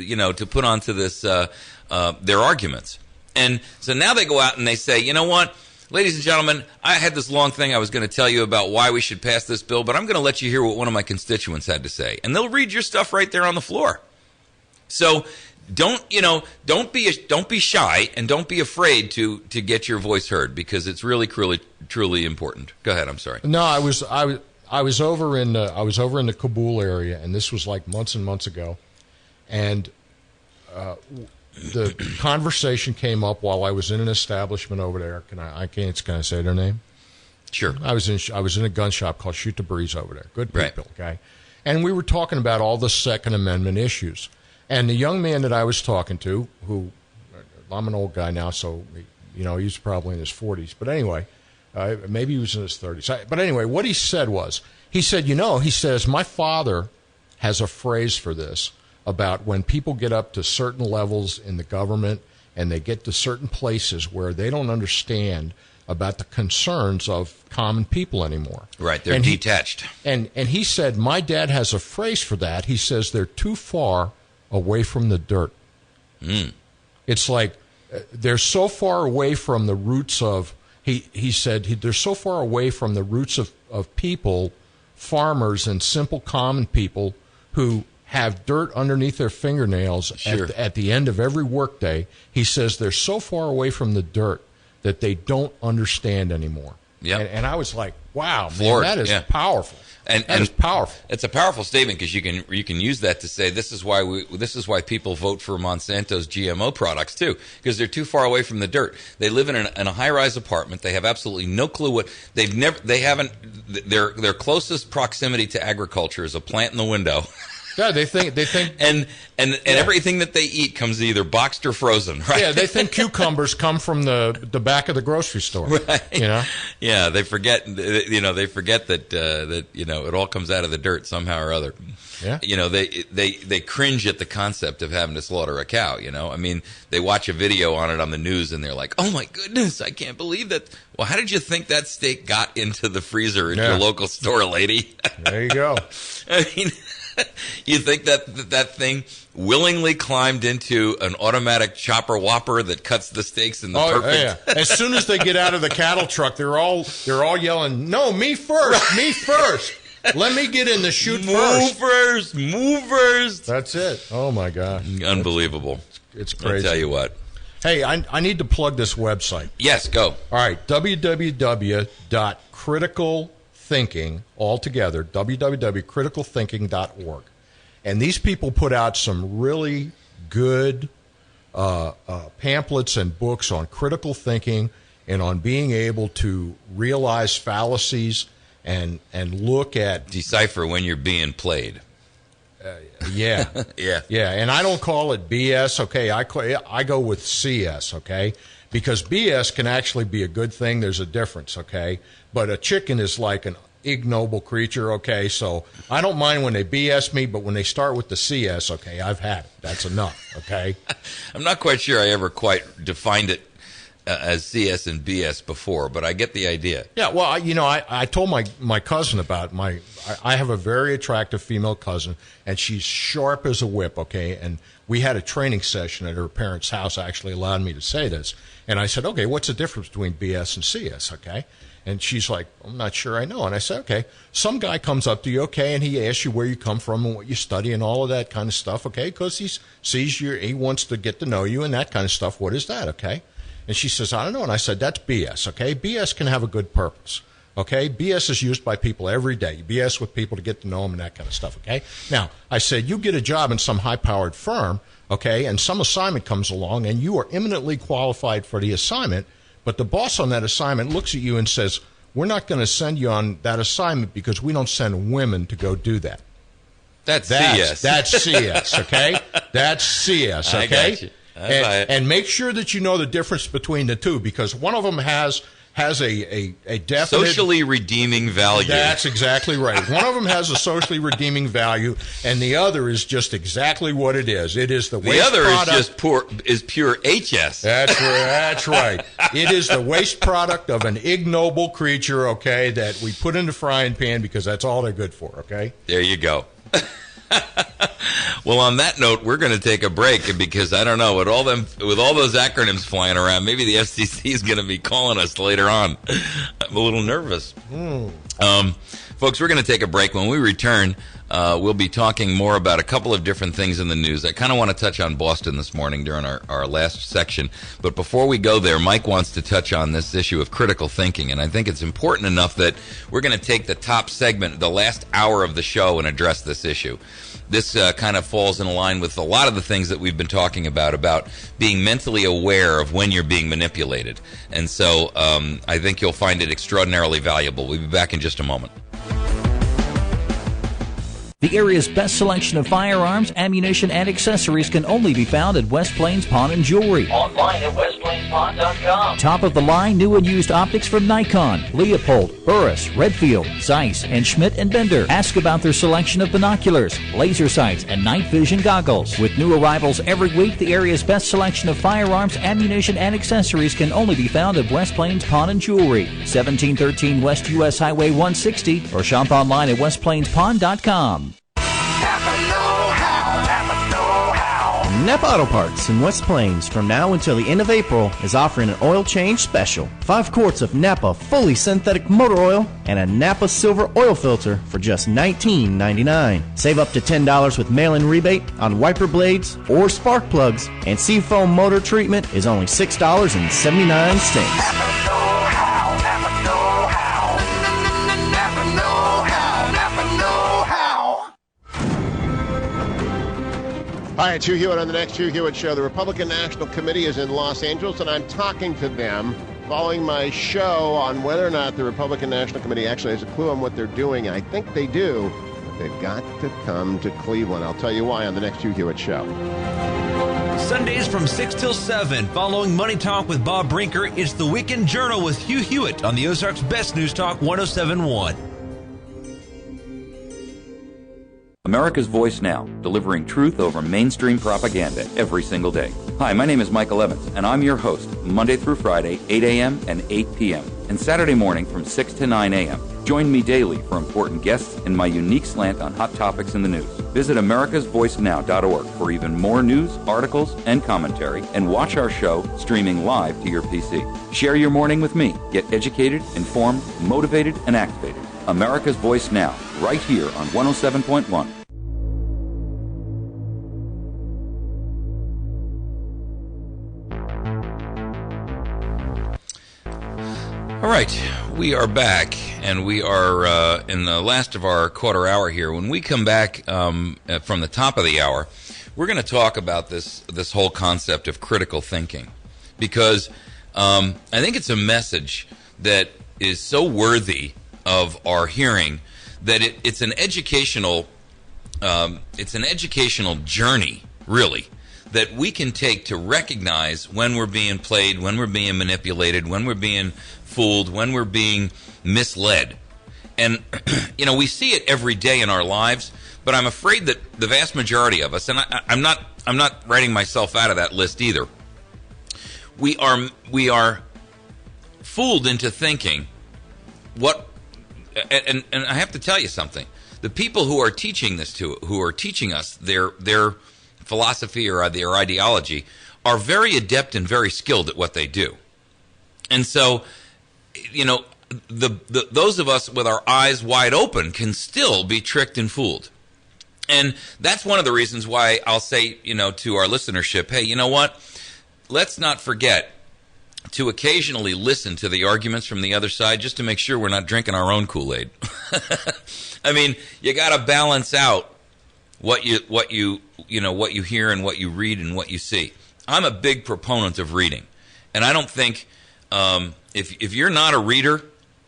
their arguments. And so now they go out and they say, you know what, ladies and gentlemen, I had this long thing I was going to tell you about why we should pass this bill, but I'm going to let you hear what one of my constituents had to say. And they'll read your stuff right there on the floor. So don't be shy and don't be afraid to get your voice heard, because it's really, truly important. Go ahead. I'm sorry. No, I was over in the Kabul area, and this was like months and months ago, and the conversation came up while I was in an establishment over there. Can I say their name? Sure. I was in a gun shop called Shoot the Breeze over there. Good people, okay? And we were talking about all the Second Amendment issues. And the young man that I was talking to, who, I'm an old guy now, so, he's probably in his 40s. But anyway, maybe he was in his 30s. But anyway, what he said was, he says, my father has a phrase for this about when people get up to certain levels in the government and they get to certain places where they don't understand about the concerns of common people anymore. Right, they're detached. And he said, my dad has a phrase for that. He says they're too far away from the dirt. It's like they're so far away from the roots of, he said, they're so far away from the roots of people, farmers and simple common people who have dirt underneath their fingernails at the end of every workday. He says they're so far away from the dirt that they don't understand anymore. Yeah, and I was like, wow, man, that is powerful. And it's powerful. It's a powerful statement, because you can use that to say this is why people vote for Monsanto's GMO products too, because they're too far away from the dirt. They live in a high-rise apartment. They have absolutely no clue what their closest proximity to agriculture is a plant in the window. Yeah, they think, and everything that they eat comes either boxed or frozen, right? Yeah, they think cucumbers come from the back of the grocery store, right? Yeah, they forget, that it all comes out of the dirt somehow or other. Yeah, they cringe at the concept of having to slaughter a cow. I mean, they watch a video on it on the news and they're like, "Oh my goodness, I can't believe that." Well, how did you think that steak got into the freezer in your local store, lady? There you go. I mean. You think that thing willingly climbed into an automatic chopper whopper that cuts the steaks in the perfect? Yeah. As soon as they get out of the cattle truck, they're all yelling, "No, me first, me first. Let me get in the chute first. Movers." That's it. Oh my gosh, unbelievable! It's crazy. I'll tell you what. Hey, I need to plug this website. Yes, go. All right, www.criticalthinking, all together, www.criticalthinking.org. And these people put out some really good pamphlets and books on critical thinking and on being able to realize fallacies and look at... Decipher when you're being played. Yeah. Yeah. And I don't call it BS, okay? I go with CS, okay? Because BS can actually be a good thing. There's a difference, okay? But a chicken is like an ignoble creature, okay? So I don't mind when they BS me, but when they start with the CS, okay, I've had it. That's enough, okay? I'm not quite sure I ever quite defined it as CS and BS before, but I get the idea. Yeah, well, I told my cousin about I have a very attractive female cousin, and she's sharp as a whip, okay? And we had a training session at her parents' house, actually allowed me to say this. And I said, okay, what's the difference between BS and CS, okay? And she's like, I'm not sure I know. And I said, okay, some guy comes up to you, okay, and he asks you where you come from and what you study and all of that kind of stuff, okay, because he sees you, he wants to get to know you and that kind of stuff. What is that, okay? And she says, I don't know. And I said, that's BS, okay? BS can have a good purpose, okay? BS is used by people every day. You BS with people to get to know them and that kind of stuff, okay? Now, I said, you get a job in some high-powered firm, okay, and some assignment comes along and you are eminently qualified for the assignment, but the boss on that assignment looks at you and says, we're not going to send you on that assignment because we don't send women to go do that. That's CS. That's CS, okay? That's CS, okay? I got you. And make sure that you know the difference between the two, because one of them has a definite socially redeeming value. That's exactly right. One of them has a socially redeeming value, and the other is just exactly what it is. It is the waste other product. is pure HS. That's right. It is the waste product of an ignoble creature, okay, that we put in the frying pan because that's all they're good for, okay? There you go. Well, on that note, we're going to take a break because I don't know, with all those acronyms flying around, maybe the FCC is going to be calling us later on. I'm a little nervous. Folks, we're going to take a break. When we return, we'll be talking more about a couple of different things in the news. I kind of want to touch on Boston this morning during our last section. But before we go there, Mike wants to touch on this issue of critical thinking. And I think it's important enough that we're going to take the top segment, the last hour of the show, and address this issue. This kind of falls in line with a lot of the things that we've been talking about being mentally aware of when you're being manipulated. And so I think you'll find it extraordinarily valuable. We'll be back in just a moment. The area's best selection of firearms, ammunition, and accessories can only be found at West Plains Pawn and Jewelry. Online at westplainspawn.com. Top of the line, new and used optics from Nikon, Leopold, Burris, Redfield, Zeiss, and Schmidt & Bender. Ask about their selection of binoculars, laser sights, and night vision goggles. With new arrivals every week, the area's best selection of firearms, ammunition, and accessories can only be found at West Plains Pawn and Jewelry, 1713 West US Highway 160, or shop online at westplainspawn.com. Napa Auto Parts in West Plains from now until the end of April is offering an oil change special. 5 quarts of Napa fully synthetic motor oil and a Napa silver oil filter for just $19.99. Save up to $10 with mail-in rebate on wiper blades or spark plugs, and Seafoam motor treatment is only $6.79. Hi, it's Hugh Hewitt on the next Hugh Hewitt Show. The Republican National Committee is in Los Angeles, and I'm talking to them following my show on whether or not the Republican National Committee actually has a clue on what they're doing. I think they do, but they've got to come to Cleveland. I'll tell you why on the next Hugh Hewitt Show. Sundays from 6 till 7, following Money Talk with Bob Brinker, it's the Weekend Journal with Hugh Hewitt on the Ozarks Best News Talk 107.1. America's Voice Now, delivering truth over mainstream propaganda every single day. Hi, my name is Michael Evans, and I'm your host, Monday through Friday, 8 a.m. and 8 p.m., and Saturday morning from 6 to 9 a.m. Join me daily for important guests and my unique slant on hot topics in the news. Visit americasvoicenow.org for even more news, articles, and commentary, and watch our show streaming live to your PC. Share your morning with me. Get educated, informed, motivated, and activated. America's Voice Now, right here on 107.1. All right, we are back, and we are in the last of our quarter hour here. When we come back from the top of the hour, we're going to talk about this whole concept of critical thinking, because I think it's a message that is so worthy of our hearing that it's an educational journey, really, that we can take to recognize when we're being played, when we're being manipulated, when we're being fooled, when we're being misled. And we see it every day in our lives, but I'm afraid that the vast majority of us, and I'm not writing myself out of that list either, we are fooled into thinking what, and I have to tell you something. The people who are teaching us their philosophy or their ideology are very adept and very skilled at what they do. And so, those of us with our eyes wide open can still be tricked and fooled. And that's one of the reasons why I'll say, to our listenership, hey, you know what? Let's not forget to occasionally listen to the arguments from the other side just to make sure we're not drinking our own Kool-Aid. I mean, you got to balance out what you hear and what you read and what you see. I'm a big proponent of reading. And I don't think if you're not a reader,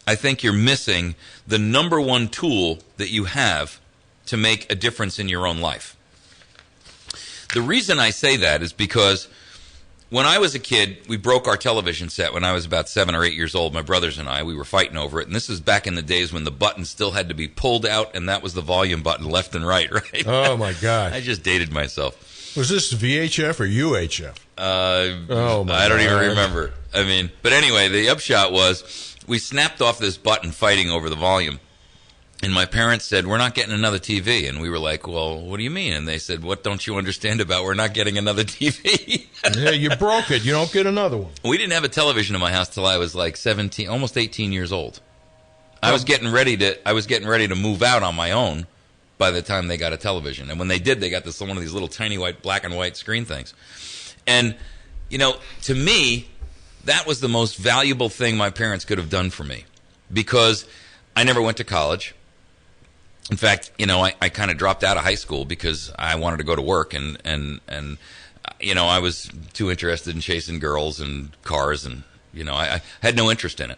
I think you're missing the number one tool that you have to make a difference in your own life. The reason I say that is because when I was a kid, we broke our television set when I was about 7 or 8 years old. My brothers and I, we were fighting over it. And this is back in the days when the button still had to be pulled out, and that was the volume button left and right, right? Oh, my God. I just dated myself. Was this VHF or UHF? I don't even remember. But anyway, the upshot was we snapped off this button fighting over the volume. And my parents said, we're not getting another TV. And we were like, well, what do you mean? And they said, what don't you understand about we're not getting another TV? Yeah, you broke it. You don't get another one. We didn't have a television in my house till I was like 17, almost 18 years old. I was getting ready to move out on my own by the time they got a television. And when they did, they got one of these little tiny black and white screen things. And, to me, that was the most valuable thing my parents could have done for me, because I never went to college. In fact, I kind of dropped out of high school because I wanted to go to work, and I was too interested in chasing girls and cars, and I had no interest in it.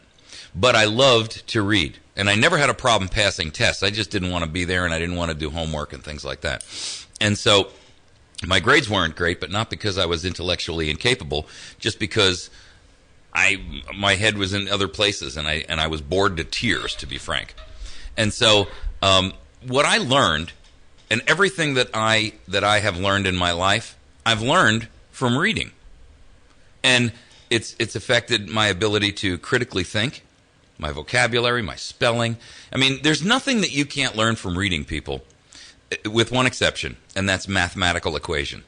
But I loved to read, and I never had a problem passing tests. I just didn't want to be there, and I didn't want to do homework and things like that. And so my grades weren't great, but not because I was intellectually incapable, just because my head was in other places, and I was bored to tears, to be frank. And so what I learned, and everything that I have learned in my life, I've learned from reading. And it's affected my ability to critically think, my vocabulary, my spelling. There's nothing that you can't learn from reading, people, with one exception, and that's mathematical equation.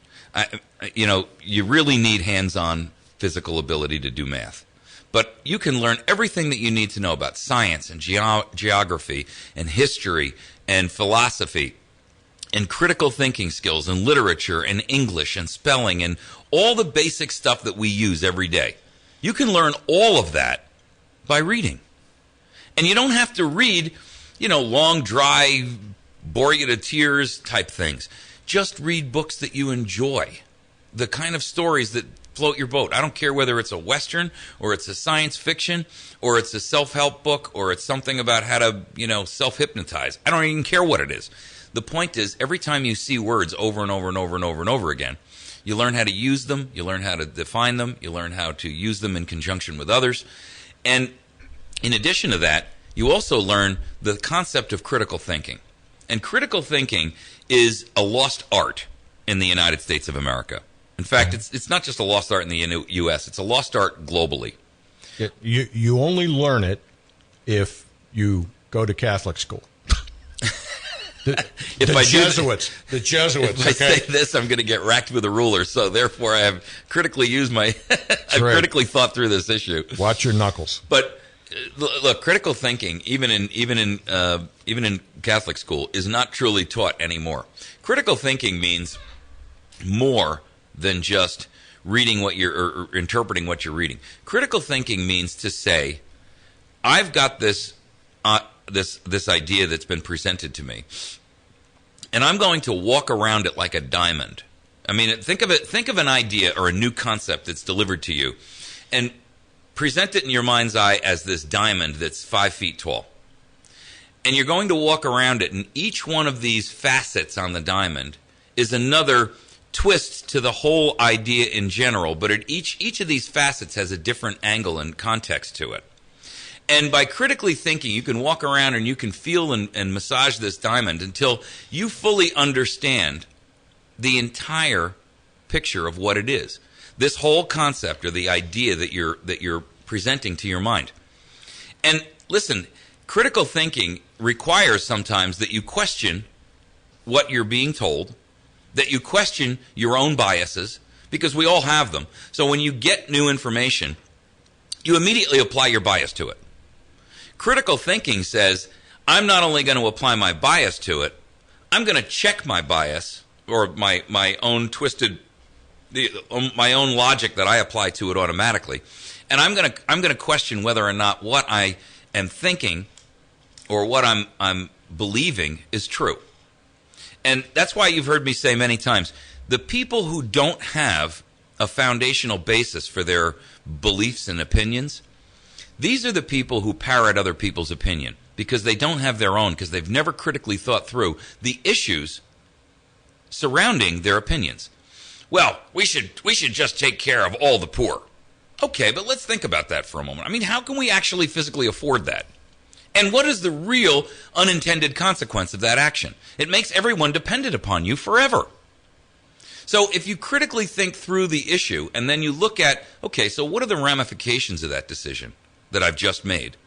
You really need hands-on physical ability to do math. But you can learn everything that you need to know about science and geography and history and philosophy and critical thinking skills and literature and English and spelling and all the basic stuff that we use every day. You can learn all of that by reading. And you don't have to read, long, dry, bore you to tears type things. Just read books that you enjoy, the kind of stories that float your boat. I don't care whether it's a Western or it's a science fiction or it's a self-help book or it's something about how to, self-hypnotize. I don't even care what it is. The point is, every time you see words over and over and over and over and over again, you learn how to use them, you learn how to define them, you learn how to use them in conjunction with others. And in addition to that, you also learn the concept of critical thinking. And critical thinking is a lost art in the United States of America. In fact, it's not just a lost art in the U.S., it's a lost art globally. You only learn it if you go to Catholic school. The Jesuits. If I say this, I'm going to get racked with a ruler. So therefore, I have critically critically thought through this issue. Watch your knuckles. But look, critical thinking, even in Catholic school, is not truly taught anymore. Critical thinking means more than just reading or interpreting what you're reading. Critical thinking means to say, I've got this idea that's been presented to me, and I'm going to walk around it like a diamond. Think of an idea or a new concept that's delivered to you, and present it in your mind's eye as this diamond that's 5 feet tall. And you're going to walk around it, and each one of these facets on the diamond is another twist to the whole idea in general, but each of these facets has a different angle and context to it. And by critically thinking, you can walk around and you can feel and massage this diamond until you fully understand the entire picture of what it is. this whole concept or the idea that you're presenting to your mind. And listen, critical thinking requires sometimes that you question what you're being told, that you question your own biases, because we all have them. So when you get new information, you immediately apply your bias to it. Critical thinking says, I'm not only going to apply my bias to it, I'm going to check my bias or my own twisted, my own logic that I apply to it automatically, and I'm going to question whether or not what I am thinking or what I'm believing is true. And that's why you've heard me say many times, the people who don't have a foundational basis for their beliefs and opinions, these are the people who parrot other people's opinion because they don't have their own, because they've never critically thought through the issues surrounding their opinions. Well, we should just take care of all the poor. Okay, but let's think about that for a moment. I mean, how can we actually physically afford that? And what is the real unintended consequence of that action? It makes everyone dependent upon you forever. So if you critically think through the issue and then you look at, okay, so what are the ramifications of that decision that I've just made?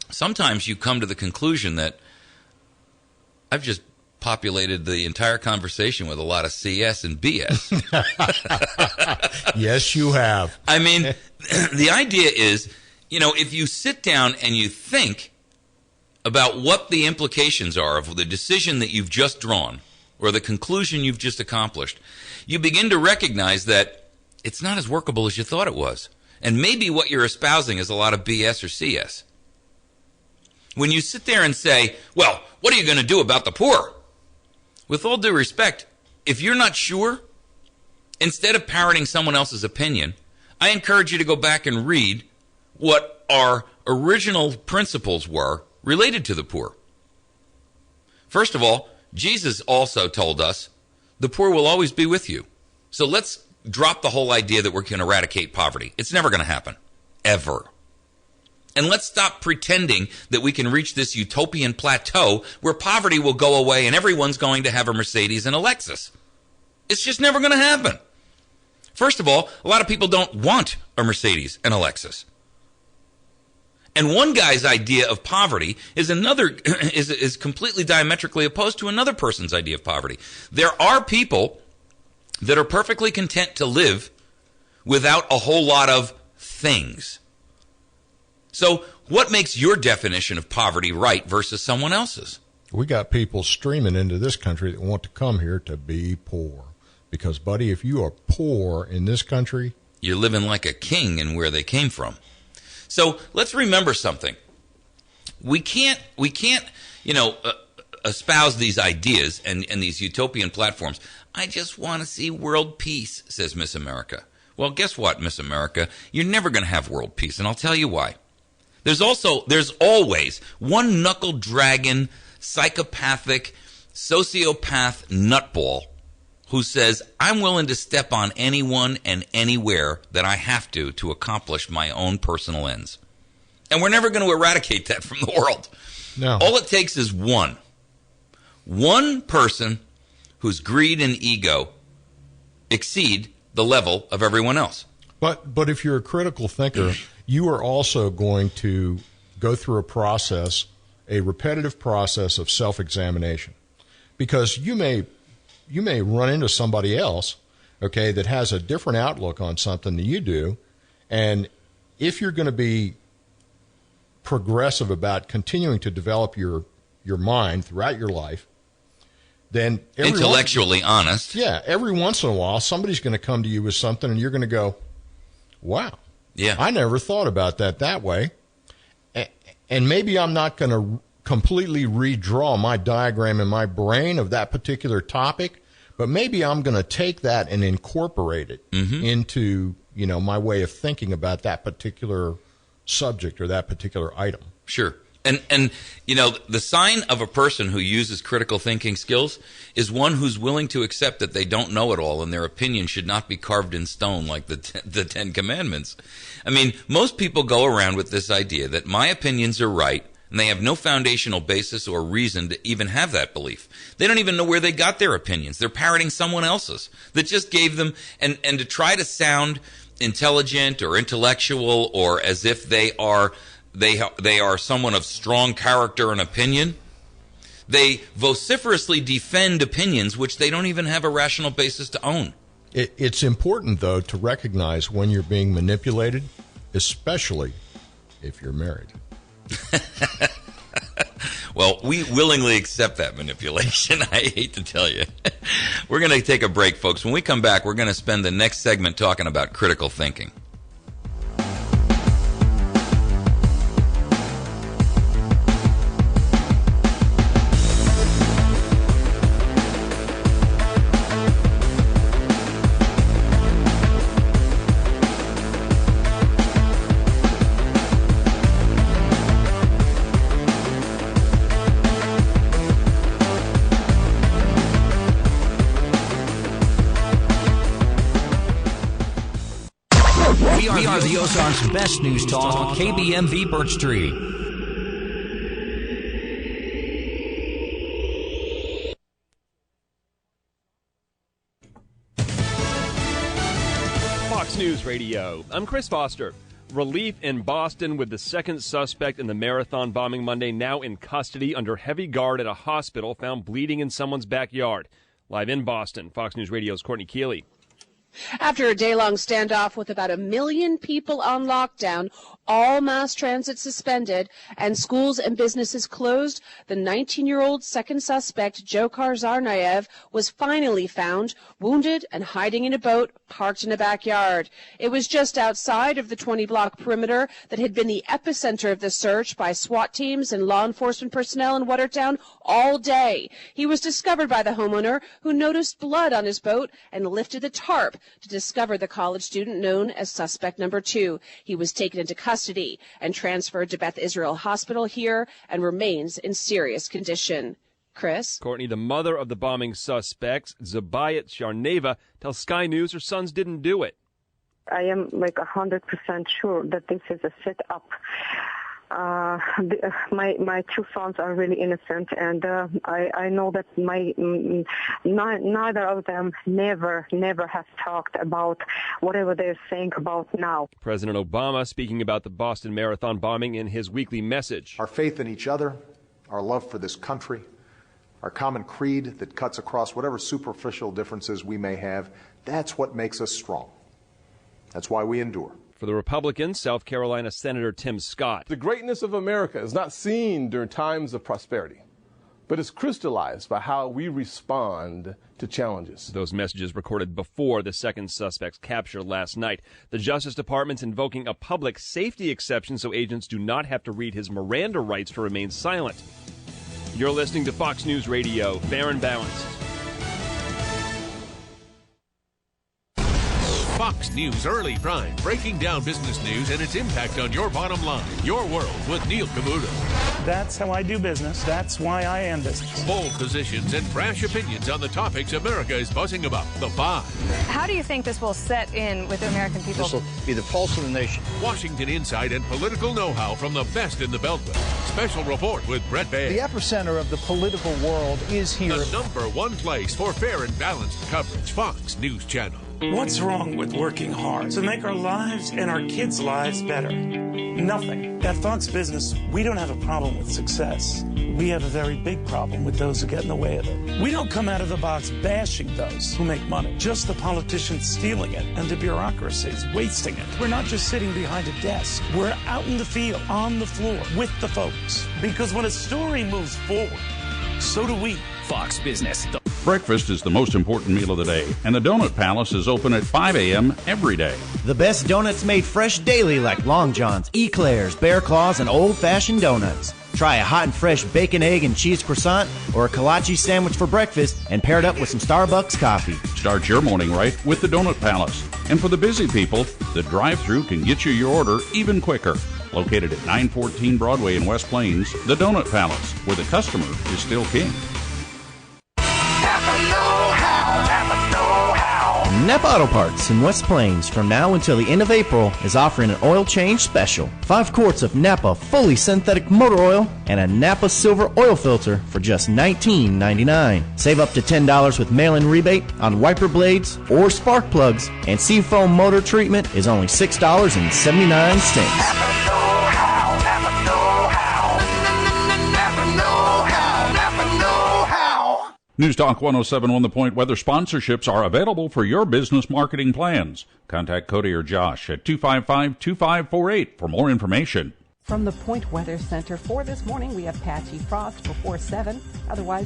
Sometimes you come to the conclusion that I've just populated the entire conversation with a lot of CS and BS. Yes, you have. I mean, the idea is, if you sit down and you think about what the implications are of the decision that you've just drawn or the conclusion you've just accomplished, you begin to recognize that it's not as workable as you thought it was. And maybe what you're espousing is a lot of BS or CS. When you sit there and say, well, what are you going to do about the poor? With all due respect, if you're not sure, instead of parroting someone else's opinion, I encourage you to go back and read what our original principles were related to the poor. First of all, Jesus also told us the poor will always be with you. So let's drop the whole idea that we're going to eradicate poverty. It's never going to happen, ever. And let's stop pretending that we can reach this utopian plateau where poverty will go away and everyone's going to have a Mercedes and a Lexus. It's just never going to happen. First of all, a lot of people don't want a Mercedes and a Lexus. And one guy's idea of poverty is completely diametrically opposed to another person's idea of poverty. There are people that are perfectly content to live without a whole lot of things. So what makes your definition of poverty right versus someone else's? We got people streaming into this country that want to come here to be poor. Because, buddy, if you are poor in this country, you're living like a king in where they came from. So let's remember something. We can't espouse these ideas and these utopian platforms. I just want to see world peace, says Miss America. Well, guess what, Miss America? You're never going to have world peace, and I'll tell you why. There's always one knuckle-dragging, psychopathic, sociopath nutball who says, I'm willing to step on anyone and anywhere that I have to accomplish my own personal ends. And we're never going to eradicate that from the world. No. All it takes is one person whose greed and ego exceed the level of everyone else. But if you're a critical thinker, you are also going to go through a repetitive process of self-examination. Because you may run into somebody else, okay, that has a different outlook on something than you do. And if you're going to be progressive about continuing to develop your mind throughout your life, then intellectually honest. Yeah, every once in a while, somebody's going to come to you with something and you're going to go, wow, yeah, I never thought about that way. And maybe I'm not going to completely redraw my diagram in my brain of that particular topic, but maybe I'm going to take that and incorporate it into, my way of thinking about that particular subject or that particular item. Sure. And the sign of a person who uses critical thinking skills is one who's willing to accept that they don't know it all and their opinion should not be carved in stone like the Ten Commandments. I mean, most people go around with this idea that my opinions are right And they have no foundational basis or reason to even have that belief. They don't even know where they got their opinions. They're parroting someone else's that just gave them, and to try to sound intelligent or intellectual or as if they are someone of strong character and opinion. They vociferously defend opinions which they don't even have a rational basis to own. It's important, though, to recognize when you're being manipulated, especially if you're married. Well, we willingly accept that manipulation. I hate to tell you. We're going to take a break, folks. When we come back, we're going to spend the next segment talking about critical thinking. We are the Ozarks' best news talk, KBMV Birch Tree. Fox News Radio. I'm Chris Foster. Relief in Boston with the second suspect in the marathon bombing Monday now in custody under heavy guard at a hospital found bleeding in someone's backyard. Live in Boston, Fox News Radio's Courtney Keeley. After a day-long standoff with about 1 million people on lockdown, all mass transit suspended, and schools and businesses closed, the 19-year-old second suspect, Dzhokhar Tsarnaev, was finally found, wounded and hiding in a boat parked in a backyard. It was just outside of the 20-block perimeter that had been the epicenter of the search by SWAT teams and law enforcement personnel in Watertown all day. He was discovered by the homeowner, who noticed blood on his boat and lifted the tarp to discover the college student known as suspect number 2. He was taken into custody and transferred to Beth Israel Hospital here and remains in serious condition. Chris? Courtney, the mother of the bombing suspects, Zabayat Sharneva, tells Sky News her sons didn't do it. I am 100% sure that this is a set-up. My two sons are really innocent, and I know that neither of them never have talked about whatever they're saying about now. President Obama speaking about the Boston Marathon bombing in his weekly message. Our faith in each other, our love for this country, our common creed that cuts across whatever superficial differences we may have, that's what makes us strong. That's why we endure. For the Republicans, South Carolina Senator Tim Scott. The greatness of America is not seen during times of prosperity, but is crystallized by how we respond to challenges. Those messages recorded before the second suspect's capture last night. The Justice Department's invoking a public safety exception so agents do not have to read his Miranda rights to remain silent. You're listening to Fox News Radio, fair and balanced. Fox News Early Prime, breaking down business news and its impact on your bottom line. Your World with Neil Cavuto. That's how I do business. That's why I am business. Bold positions and brash opinions on the topics America is buzzing about. The Five. How do you think this will set in with the American people? This will be the pulse of the nation. Washington insight and political know-how from the best in the Beltway. Special report with Brett Baird. The epicenter of the political world is here. The #1 place for fair and balanced coverage. Fox News Channel. What's wrong with working hard to make our lives and our kids' lives better? Nothing. At Fox Business, we don't have a problem with success. We have a very big problem with those who get in the way of it. We don't come out of the box bashing those who make money, just the politicians stealing it and the bureaucracies wasting it. We're not just sitting behind a desk. We're out in the field, on the floor, with the folks. Because when a story moves forward, so do we. Fox Business. Breakfast is the most important meal of the day, and the Donut Palace is open at 5 a.m. every day. The best donuts made fresh daily like Long John's, Eclairs, Bear Claws, and old-fashioned donuts. Try a hot and fresh bacon, egg, and cheese croissant or a kolache sandwich for breakfast and pair it up with some Starbucks coffee. Start your morning right with the Donut Palace. And for the busy people, the drive-thru can get you your order even quicker. Located at 914 Broadway in West Plains, the Donut Palace, where the customer is still king. Napa Auto Parts in West Plains from now until the end of April is offering an oil change special. 5 quarts of Napa fully synthetic motor oil and a Napa Silver oil filter for just $19.99. Save up to $10 with mail-in rebate on wiper blades or spark plugs, and Seafoam motor treatment is only $6.79. News Talk 107.1 The Point weather sponsorships are available for your business marketing plans. Contact Cody or Josh at 255-2548 for more information. From the Point Weather Center for this morning, we have patchy frost before 7. Otherwise,